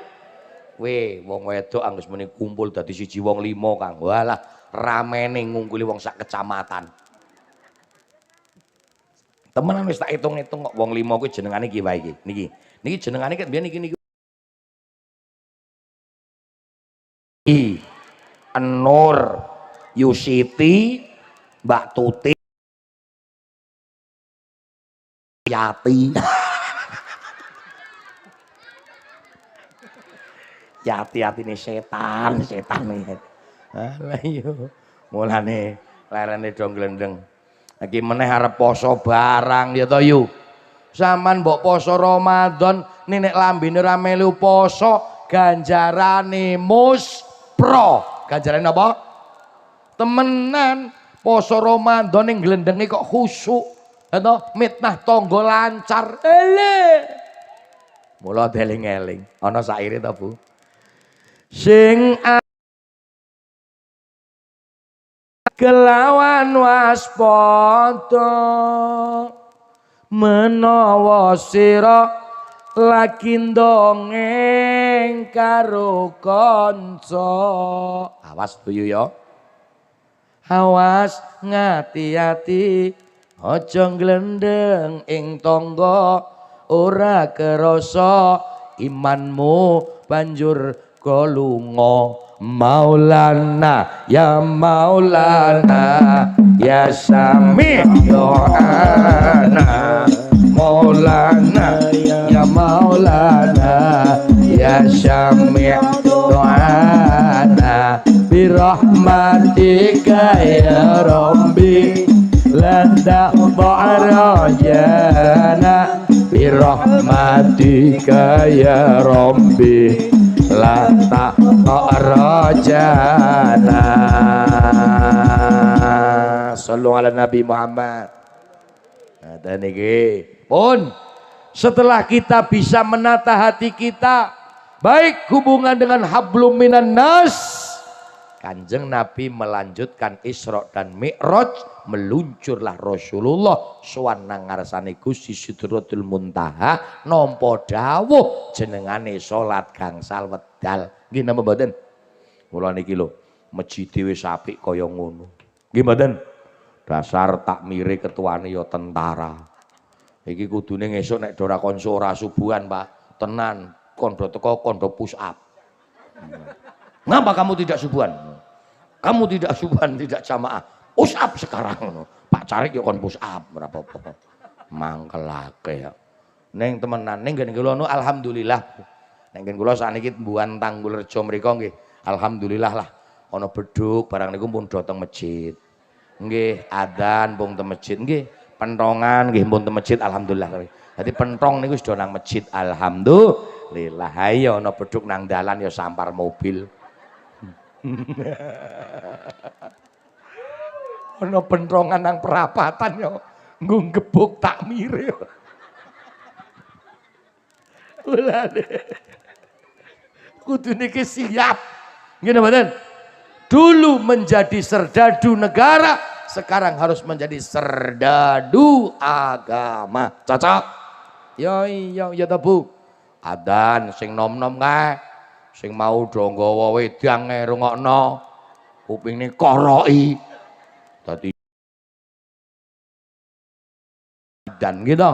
S1: Weh, wong wedok anggere muni kumpul dadi siji wong 5, Kang. Walah, ramene ngungkuli wong sak kecamatan. Temenan wis tak hitung-hitung kok wong 5 kuwi jenengane iki wae iki. Niki. Niki jenengane kan biyen niki Nur, Yusiti, Mbak Tuti, Yati. Yati-yati ini setan nih. Alah yo. Mulane lerene dong glendeng. Lagi meneh arep poso barang ya to yu. Saman mbok poso Ramadan nek lambene ora melu poso ganjarane muspro. Ganjarane apa? Temenan poso Ramadan ning glendenge kok khusyuk. Eta mitnah tangga lancar. Mula deling-eling. Ana saire ta, Bu? Sing kelawan waspada menawa sira lagi ndongeng karo kanca. Awas Buyu ya. Awas ngati-ati aja glendeng ing tangga ora kerasa imanmu banjur golunga. Maulana ya Maulana ya Sami doana. Maulana ya Maulana ya Sami doana. Birahmatika ya Rabbi landa ba'rajana. Birahmatika ya Rabbi la ta'rajana. Sallu ala Nabi Muhammad. Ada niki pun setelah kita bisa menata hati kita baik hubungan dengan hablum minan nas, Kanjeng Nabi melanjutkan Isra dan Mi'raj, meluncurlah Rasulullah sowan nang ngarsane Gusti Sidratul Muntaha nampa dawuh jenengane salat gangsal wedal. Nggih napa mboten? Mula niki lho, masjid wis apik kaya ngono. Nggih mboten? Dasar takmire ketuane ya tentara. Iki kudune ngesuk nek ora konso ora subuhan, Pak. Tenan, kondo teko kondo push up. Ngapa kamu tidak subuhan? Kamu tidak subuhan, tidak jamaah. Push up sekarang. Pak Carik ya kon push up berapa apa. Mangkelake ya. Neng temenan, neng nggen kula nu alhamdulillah. Neng nggen kula sakniki mbuhan Tanggul Rejo mriku nggih. Alhamdulillah lah. Ana beduk barang niku pun dateng masjid. Nggih, adzan pun teng masjid nggih. Pentongan nggih pun teng masjid alhamdulillah. Dadi pentong niku sudah nang masjid alhamdulillah. Ayo ana beduk nang dalan ya sampar mobil. Ana pentrongan nang perapatan ya nggo gebuk takmire. Ulane. Kudu niki siap. Ngene mboten? Dulu menjadi serdadu negara, sekarang harus menjadi serdadu agama. Cocok? Ya iya ya ta Bu. Adzan sing nom-nom kae. Sing mau do nggawa wedang ngrungokno. Kupinge koroki. Dadi dan gitu.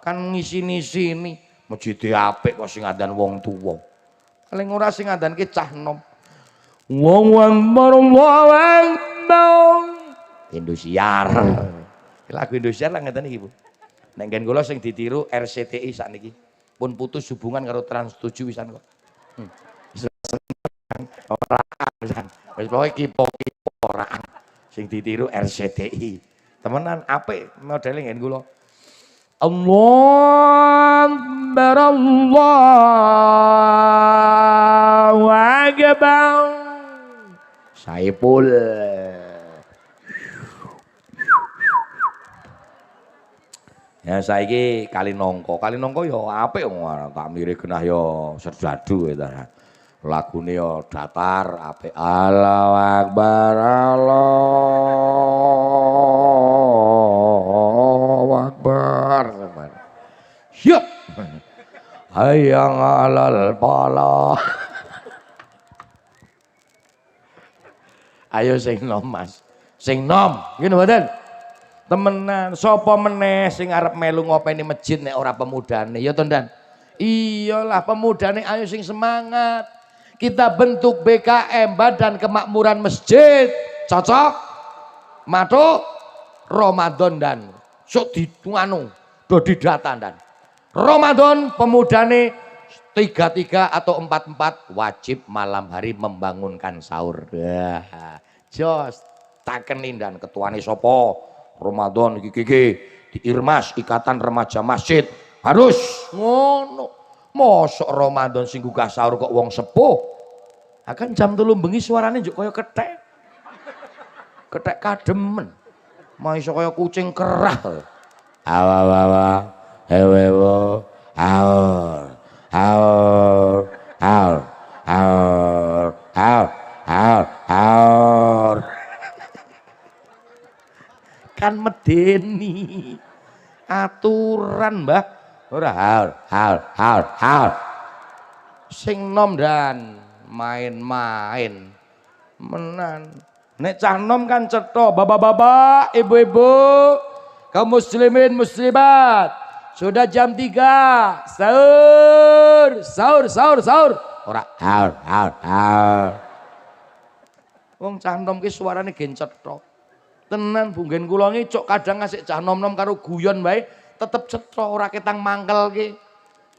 S1: Kan ngisi-sini masjid apik kok sing adzan wong tuwa. Paling ora sing adzanke cah nom. Wong bareng Indosiar. Lagu Indosiar lah ngeten iki Bu. Nek nggen kula sing ditiru RCTI sakniki. Pun putus hubungan karo Trans 7 wisan kok. Ora pisan. Wis pokoke kipo-kipo ora. Sing ditiru RCTI. Temenan apik modele nggen kula. Akbar, Allahu Akbar. Saipul. Ya saiki kali nongko yo apik wong tak mirip genah yo serdadu ta. Lagune yo datar apik. Allahu Akbar, Allahu Akbar. Siap. Hayang alal pala. Ayo sing nom Mas. Sing nom, ngene mboten? Temenan, sapa meneh sing arep melu ngopeni masjid nek ora pemudane, ya to Ndan? Iyalah pemudane ayo sing semangat. Kita bentuk BKM, Badan Kemakmuran Masjid. Cocok? Matuk Ramadan dan sok ditunganu, do didata dan. Ramadan pemudane 3-3 atau 4-4 wajib malam hari membangunkan sahur. Jos takeni dan ketuane sapa? Ramadan iki di Irmas Ikatan Remaja Masjid harus ngono. Mosok Ramadan sing gugah sahur kok wong sepuh. Akan jam 3 bengi suarane njuk kaya kethek. Kethek kademen. Mau iso kaya kucing kerah. Awa hewewo aur aur aur aur aur aur aur. Kan medeni aturan Mbah ora haul sing nom dan main-main menan nek cah nom kan cetha bapak-bapak ibu-ibu kaum muslimin muslimat sudah jam 3 sahur ora haul wong cah nom ki suarane gen cetha tenan bunggen kula ngi cok kadang ngasih cah nom-nom karo guyon bae tetep cetha ora ketang mangkel ki.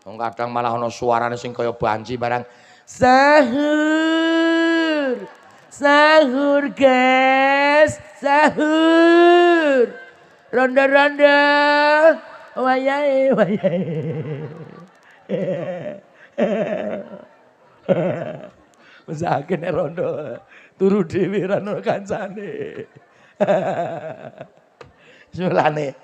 S1: Wong kadang malah ana suarane sing kaya banci barang. Sahur. Sahur guys, sahur. Ronda-ronda. Wayahe. Mesake nek rondo turu dhewe ra ono kancane. Sulane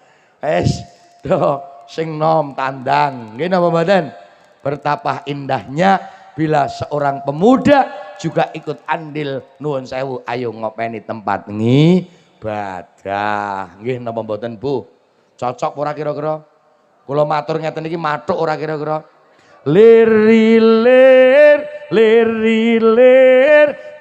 S1: do sing nom tandang nggih napa mboten betapa indahnya bila seorang pemuda juga ikut andil nuwun sewu ayo ngopeni tempat ngibadah nggih napa mboten Bu cocok ora kira-kira kula matur ngeten iki mathuk ora kira-kira lir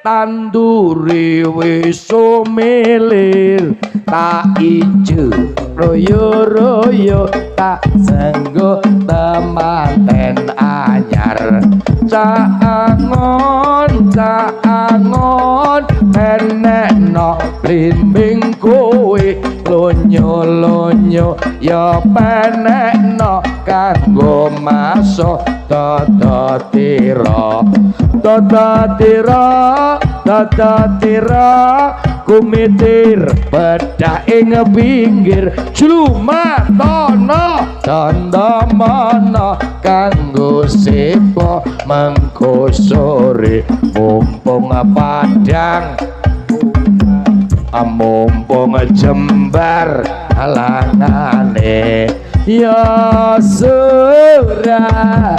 S1: tanduri wis sumilir tak ijo royo tak senggo temanten anyar caangon enekno blimbing kowe lonyo ya penekno kanggo masuk tata tira kumitir bedak ing pinggir jlumatono candamana kanggo sepo mengko sore mumpung padang mumpung jembar alangane ya surah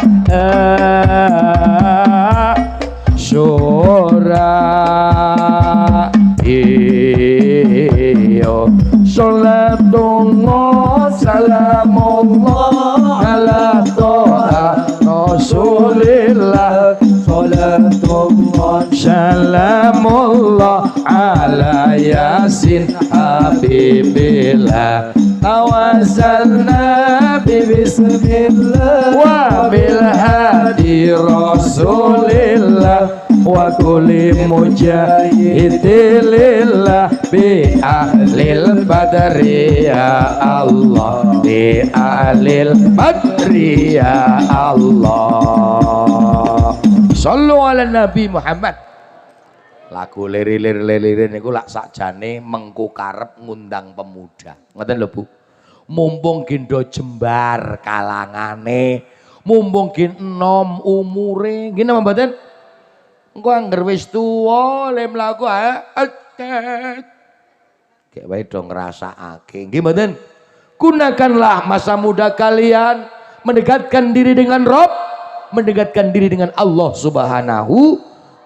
S1: iyo sholatullah salamullah ala toha rasulillah sholatullah salamullah ala yasin habibillah tawassalna bismillah wa bil hadi rasulillah wa kulli mujahidillah bi ahlil badri ya Allah bi ahlil badri ya Allah sallu ala nabi Muhammad. Lagu lirir niku lak sakjane mengku karep ngundang pemuda ngoten lho Bu mumpung gendo jembar kalangane, mumpung gin enom umure, gini apa mboten? Engko angger wis tuwa le mlaku ae kayak wae dong ngrasakake. Nggih mboten? Gunakanlah masa muda kalian mendekatkan diri dengan Rob, mendekatkan diri dengan Allah Subhanahu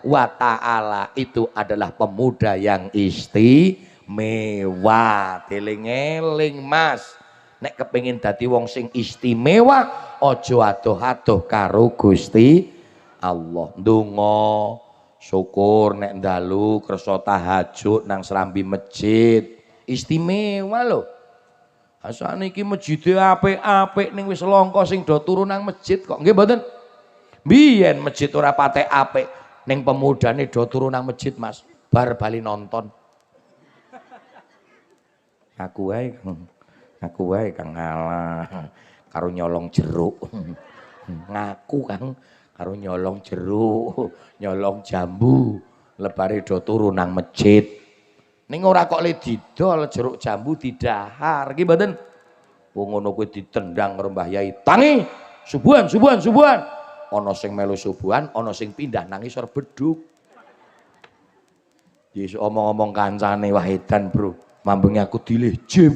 S1: wa ta'ala. Itu adalah pemuda yang istimewa. Eling-eling Mas, nek kepengin dadi wong sing istimewa ojo adoh-adoh karo Gusti Allah. Ndonga syukur nek dalu kersa tahajud nang serambi masjid istimewa lho. Asane iki masjide apik-apik ning wis langka sing do turu nang masjid kok. Nggih mboten? Biyen masjid ora patek apik ning pemudane do turu nang masjid Mas. Bar bali nonton. Aku wae Kang ngalah karo nyolong jeruk. Ngaku Kang karo nyolong jeruk, nyolong jambu, lebare do turu nang masjid. Ning ora kok le didol jeruk jambu didahar. Nggih mboten? Wong ngono kuwi ditendang karo Mbah Yai. Tangi, subuhan. Ana sing melu subuhan, ana sing pindah nang isor beduk. Yes omong-omong kancane Wahidan, Bro. Mambengi aku dilih jim.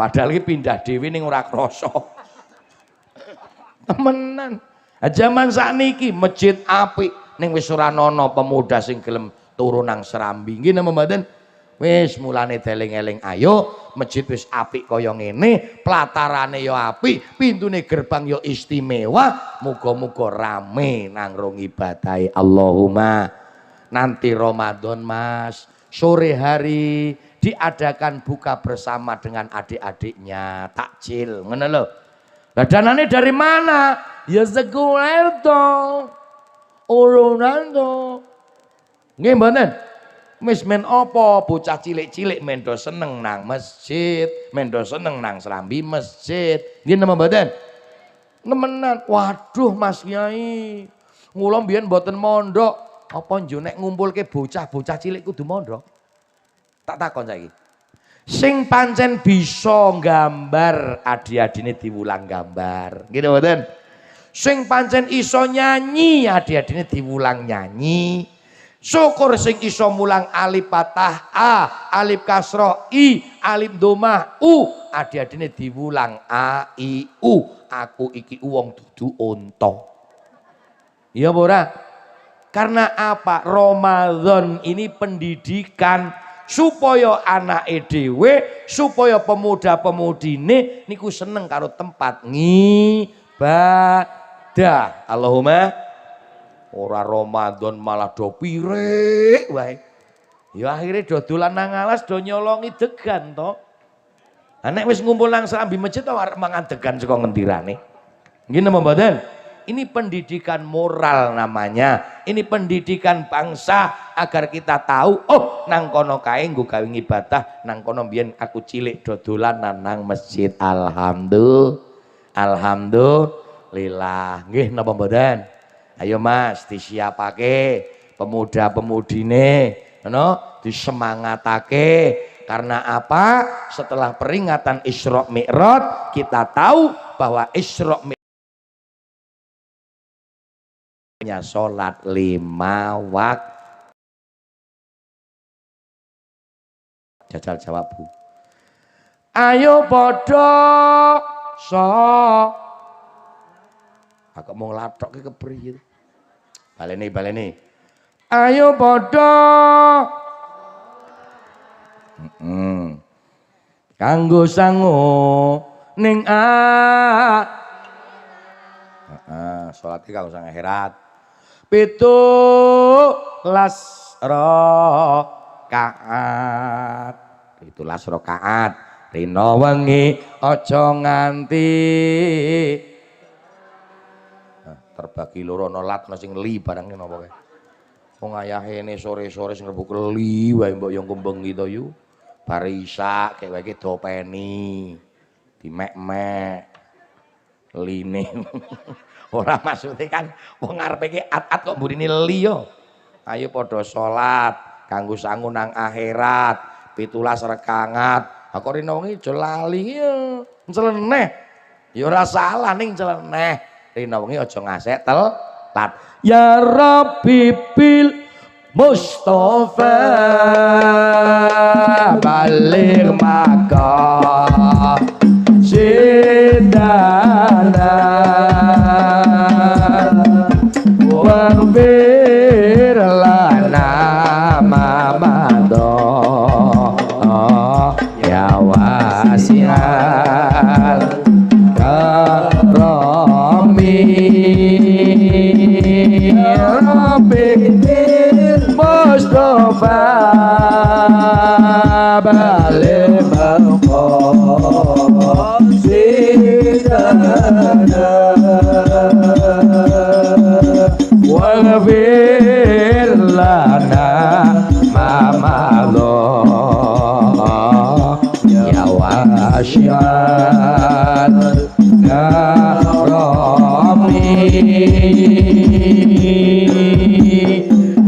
S1: Padahal iki pindah dhewe ning ora krasa. Temenan. Zaman sakniki masjid apik ning wis ora ana pemuda sing gelem turu nang serambi. Nggih napa mboten? Wis mulane deling-eling ayo masjid wis apik kaya ngene, platarane ya apik, pintune gerbang ya istimewa, muga-muga rame nang rong ibadahe. Allahumma. Nanti Ramadan Mas, sore hari diadakan buka bersama dengan adik-adiknya, takjil, ngono lho. Lah danane dari mana? Ya sekuler to. Urunan to. Nggih mboten? Wis men apa bocah cilik-cilik mendo seneng nang masjid, mendo seneng nang serambi masjid. Nggih napa mboten? Nemenan. Waduh Mas Kyai. Mula mbiyen mboten mondok. Apa njo nek ngumpulke bocah-bocah cilik kudu mondok? Tak takon saiki. Sing pancen bisa gambar adi-adine diwulang gambar. Nggih mboten? Sing pancen iso nyanyi adi-adine diwulang nyanyi. Syukur sing iso mulang alif patah a, alif kasroh i, alif domah u, adi-adine diwulang a i u. Aku iki wong dudu unta. Iya ora? Karena apa? Ramadan ini pendidikan supaya anake dhewe, supaya pemuda-pemudine niku seneng karo tempat ngibadah. Allahumma. Ora Ramadan malah do pirek wae. Ya akhirnya do dolan nang alas do nyolongi degan to. Lah nek wis ngumpul nang serambi masjid to arep mangan degan saka ngendirane. Nggih napa mboten? Ini pendidikan moral namanya. Ini pendidikan bangsa agar kita tahu, oh nang kono kae nggo gawe ibadah, nang kono mbiyen aku cilik dodolan nang masjid. Alhamdulillah. Nggih napa mboten? Ayo Mas disiapake pemuda-pemudine, no? Disemangatake. Karena apa? Setelah peringatan Isra Mi'raj kita tahu bahwa Isra Mi'rajnya sholat 5 waktu. Jajal jawab Bu. Ayo podo aku mau ngelatok ke kepriye. Baleni. Ayo podo. Kanggo sangu ning salat iki kanggo sang akhirat. 17 rakaat. 17 rakaat. Rina wengi aja nganti terbagi loro ana lat sing li barang napa kae. Wong ayahene sore-sore sing rebuk li wae mbok yo kembengi to yu. Bar isak kek wae dopeni. Dimek-mek. Line. Ora maksude kan wong ngarepe ki at-at kok mburine li yo. Ayo padha salat kanggo sangu nang akhirat. 17 rakaat Aku rino wengi aja lali ya. Celeneh. Ya ora salah ning celeneh. Rino wengi aja ngasek telat. Ya Rabbi bil Mustafa balik maka sidana wabir lana mamado ya wasial karami Rabbi Mustafa balik maqam sidana waghfir lana ma madha ya wasi'al karami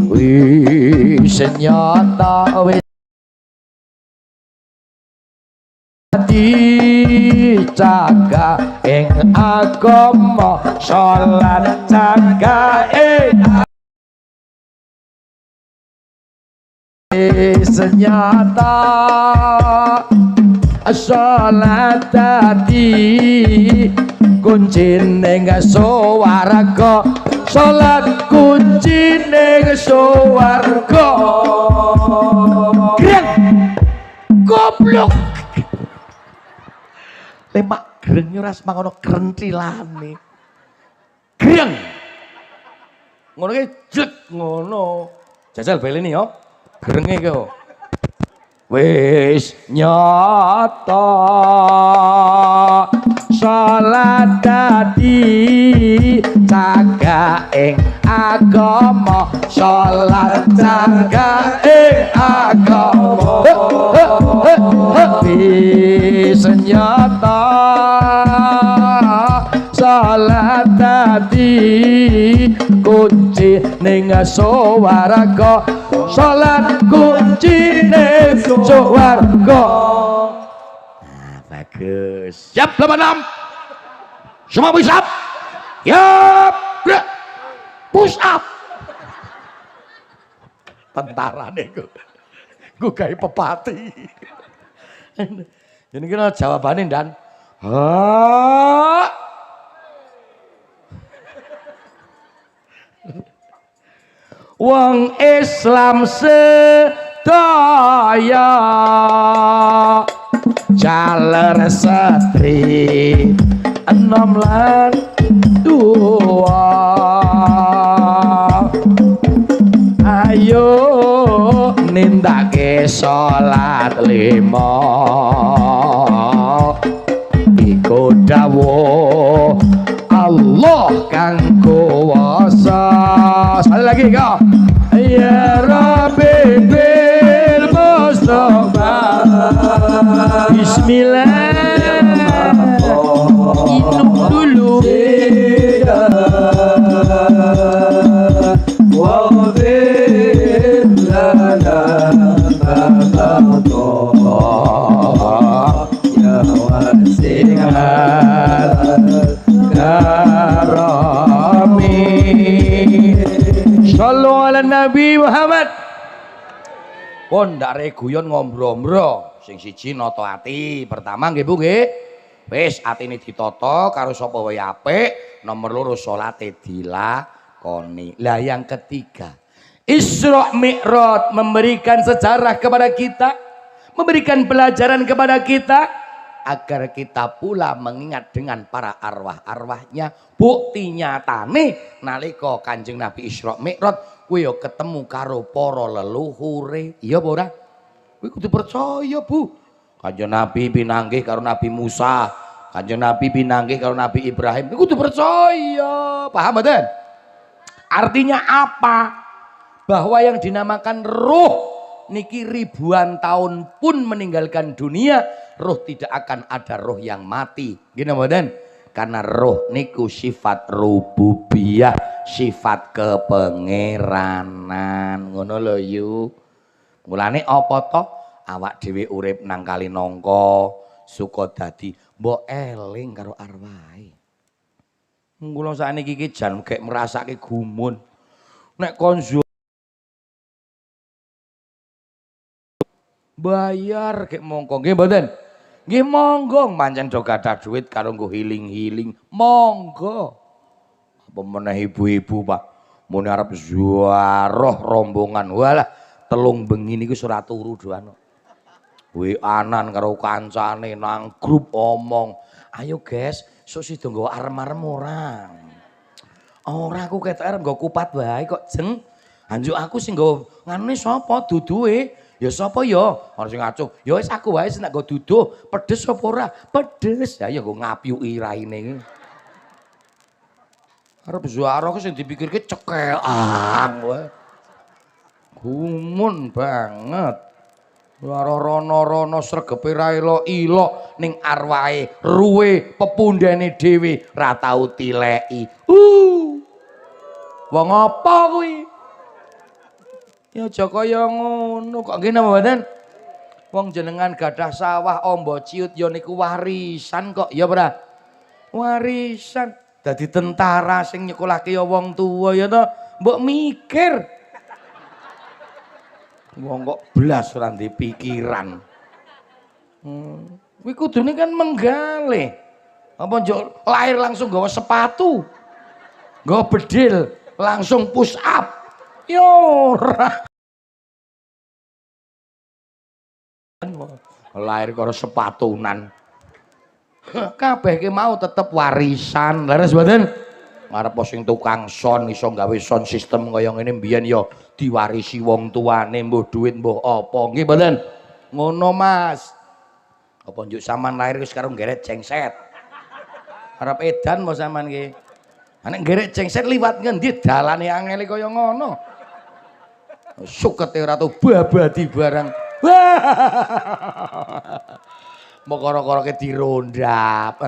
S1: wis nyata wis dijaga ing agama salat jaga ing senyata salat dadi kuncine swarga salat kuncine swarga greng goblok lemak greng ora semangono krentilane greng ngono ki jek ngono jajal baleni yo grenge ki wis nyata salat dadi jaga ing agama salat jaga ing agama wis nyata salat dadi kunci ning swarga salat kuncine swarga. Nah, bagus. Siap 86. Semua push up. Yap. Push up. Tentara niku. Gue kayak pepati. Ini kira jawabannya dan wong Islam sedaya jaler setri enom lan dua ayo nindake salat lima iku dawuh Allah kang kuwasa. Sekali lagi kau ya Rabbi bil Mustafa bismillah minum dulu waghfir lana ya wasi'al karami sallu ala Nabi Muhammad. Pun ndak reguyon ngombro-ombro sing siji nata ati pertama nggih Bu nggih wis atine ditata karo sapa wae apik nomor loro salate dilakoni. Lah yang ketiga Isra Mi'raj memberikan sejarah kepada kita, memberikan pelajaran kepada kita agar kita pula mengingat dengan para arwah-arwahnya. Bukti nyatane nalika Kanjeng Nabi Isra Mi'raj kuwi ya ketemu karo para leluhure. Iya apa ora? Kuwi kudu percaya, Bu. Kanjeng Nabi pinanggih karo Nabi Musa, Kanjeng Nabi pinanggih karo Nabi Ibrahim. Kudu percaya. Paham mboten? Artinya apa? Bahwa yang dinamakan ruh niki ribuan tahun pun meninggalkan dunia, roh tidak akan ada roh yang mati. Gini mboten? Karena roh niku sifat rububiyah, sifat kepengeranan. Ngono lho yu. Mulane apa to? awak dhewe urip nang kali nangka suka dadi mbok eling karo arwahe. Kula sakniki iki jan gek merasake gumun. Nek konzo bayar gek mongko nggih mboten? Nggih monggo pancen do gadah duit karo nggo healing-healing. Monggo. Apa meneh ibu-ibu, Pak? Mune arep ziarah rombongan. Walah, telung bengi niku ora turu doan. WA-an karo kancane nang grup omong, "Ayo guys, sok sida nggawa arem-arem ora?" Ora aku ketok arep nggo kupat wae kok jeng. Anjuk aku sing nggo nganune sapa duduhe? Ya sapa ya? Ana sing ngacung. Ya wis aku wae sing nggo duduh. Pedes apa ora? Pedes. Ya ya nggo ngapyuki raine iki. Arep ziarah ku sing dipikirke cekekan wae. Gumun banget. Laro rono-rono sregepe ra elok-elok ning arwahe ruwe pepundhane dhewe ra tau tileki. Wong apa kuwi? Ya aja kaya ngono kok nggih napa mboten? Wong jenengan gadah sawah amba ciut ya niku warisan kok ya ora? Warisan. Dadi tentara sing nyekolahke ya wong tuwa ya to, mbok mikir. Wong kok blas ora ndek pikiran. Kuwi kudune kan menggale. Apa njuk lahir langsung nggawa sepatu. Nggawa bedil, langsung push up. Ya ora. Lahir karo sepatunan. Kabeh ki mau tetep warisan. Leres mboten? Ngarep sing tukang son iso gawe sound system kaya ngene mbiyen ya diwarisi wong tuane mbuh duit mbuh apa nggih mboten ngono Mas. Apa njuk sampean lahir wis karo nggeret jengset arep edan apa sampean ki nek nggeret jengset liwat ngendi dalane angele kaya ngono sukete ora tau babadi barang mokoro-koro ke dirondap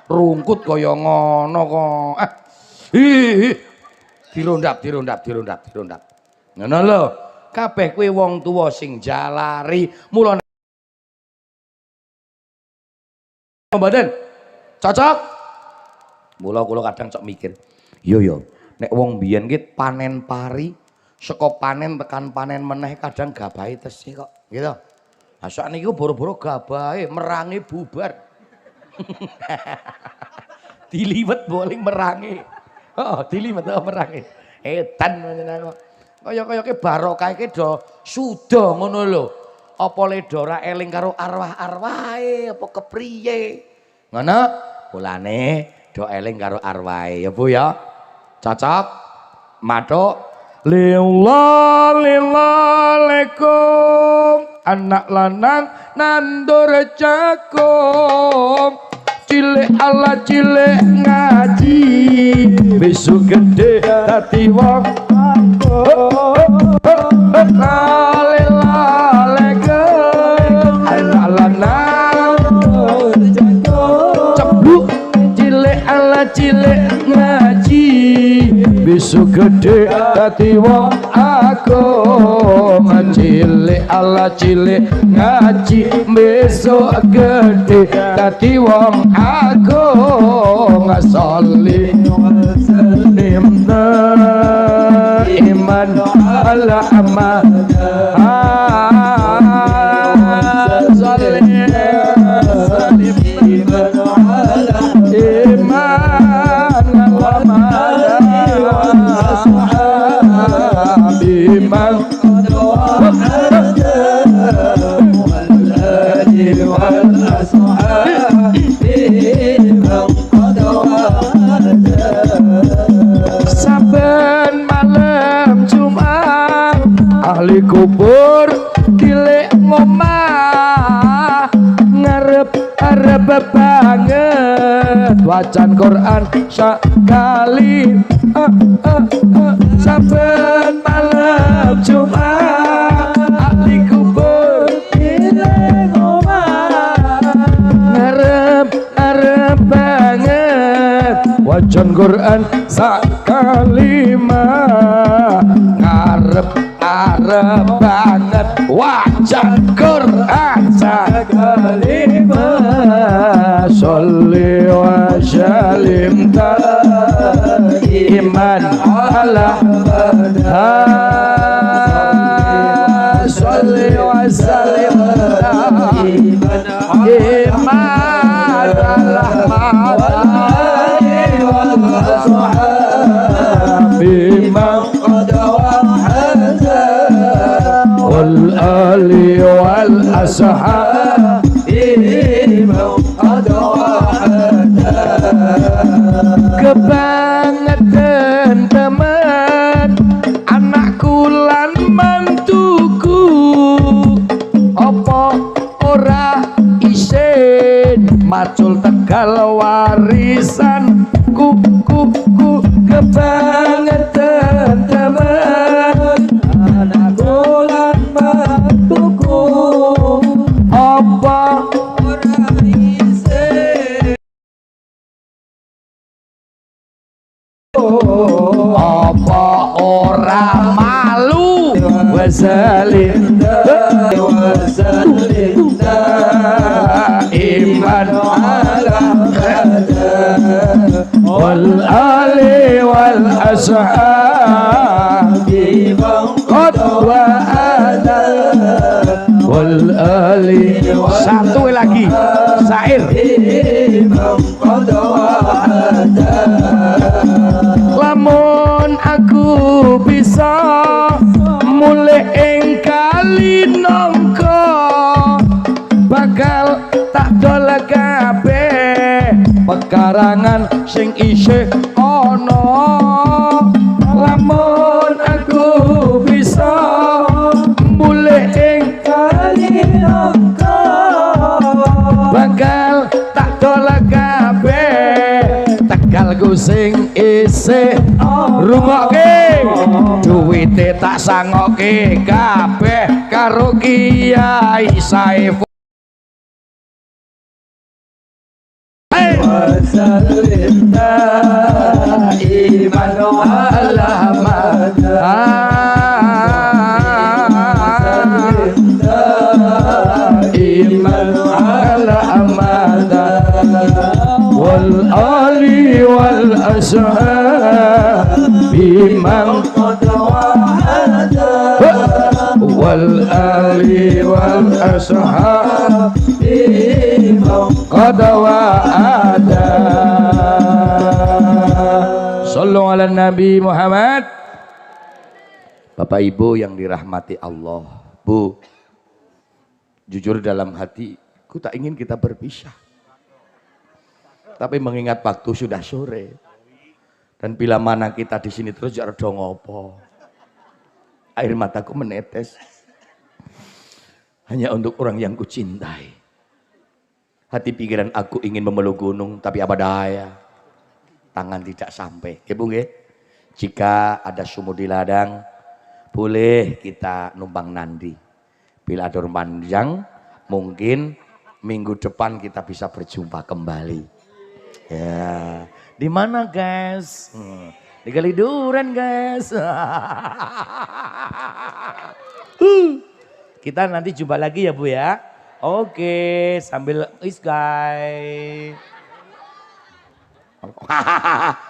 S1: rungkut kaya ngono kok dirondap. Ngono lho, kabeh kuwi wong tuwa sing jalari. Mula mboten cocok. Mula kula kadang cok mikir, yo nek wong biyen ki panen pari, saka panen tekan panen meneh kadang gabahe tesi kok, gitu. Lah sakniki boro-boro gabahe merange bubar. Diliwet boling merange. Oh, diliwet merange. Edan menenang kok. Kaya ke barokah iki do suda ngono lho. Apa le do ora eling karo arwah-arwahe apa kepriye? Ngono? Mulane do eling karo arwahe ya Bu ya. Cocok? Matuk. Lillalekum anak lanang nandur jagung. Cilik ala cilik ngaji besok gede dadi wong lale ke anak-anak cebluk cilik ala cilik ngaji besok gede dadi wong agung cilik ala cilik ngaji besok gede dadi wong agung sholli wasallim iman ala amal sholli wasallim iman ala iman wa biman saben malam Jumat ahli kubur dilek ngomah ngarep banget wacan Quran sakali saben malam Jumat ahli kubur dilek ngomah ngarep banget wacan Quran sakali ngarep arep banget wajah Quran sakalimah sholli wa sallim iman ala sholli wa sallim iman ala bima wal ali wal ashab kebangetan teman anakku lan mantuku apa ora isin macul tegal warisan ku kebangetan teman anakku lan mantuku apa ora isin apa ora malu wasalim iman ala wal ali wal ashabi qad wa ada wal ali satu lagi syair lamun aku bisa mulai ing kali nongko bakal tak dol kabeh pekarangan sing isih ana lamun aku bisa mulai ing kali nongko bakal tak dol kabeh tegalku sing isih rungokke duwite tak sangokke kabeh karo Kiai Saiful wasallim iman ala iman ala amada wal ali wal ashab biman qad wahada wal ali wal ashab biman qad wahada sallu ala nabi Muhammad. Bapak Ibu yang dirahmati Allah, Bu, jujur dalam hatiku tak ingin kita berpisah. Tapi mengingat waktu sudah sore dan bila mana kita di sini terus jarang ngopo, air mataku menetes hanya untuk orang yang kucintai. Hati pikiran aku ingin memeluk gunung, tapi apa daya, tangan tidak sampai. Ya Bu, jika ada sumur di ladang, boleh kita numpang nandi. Bila ada panjang, mungkin minggu depan kita bisa berjumpa kembali. Ya, di mana guys? Di Kaliduran guys. Kita nanti jumpa lagi ya Bu ya. Oke, sambil guys.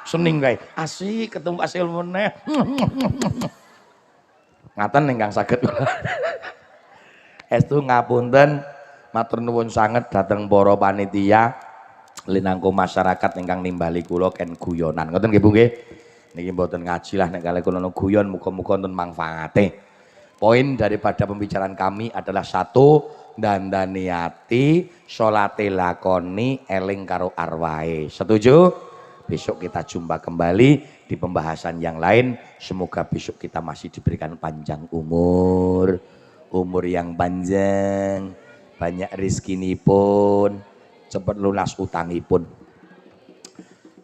S1: Sening guys, asik ketemu asil meneh. Ngaten ingkang saged. Estu ngapunten, matur nuwun sanget dhateng para panitia linangkung masyarakat ingkang nimbali kula ken guyonan. Ngoten nggih Bu nggih. Niki mboten ngaji lah nek kalih kula guyon muga-muga wonten manfaate. Poin daripada pembicaraan kami adalah satu, dandani ati, salate lakoni, eling karo arwahe. Setuju? Besok kita jumpa kembali di pembahasan yang lain. Semoga besok kita masih diberikan panjang umur, umur yang panjang, banyak rezeki pun, cepat lunas utangipun.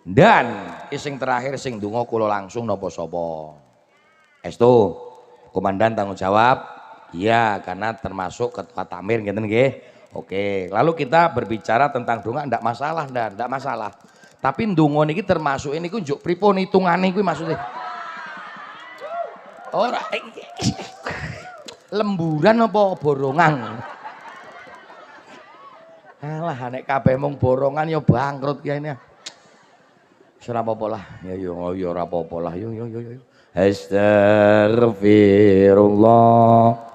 S1: Dan sing terakhir sing donga kula langsung napa sapa? Estu, komandan tanggung jawab. Iya, karena termasuk ketua takmir ngeten nggih. Oke, lalu kita berbicara tentang donga ndak masalah, ndak masalah. Tapi ndonga niki termasuk ini ku njuk pripun hitungane kuwi maksudnya. Ora Lemburan apa borongan? Alah nek kabeh mung borongan ya bangkrut kene. Wis ora apa-apa lah. Ya ora apa-apa lah. Yo. Astagfirullah.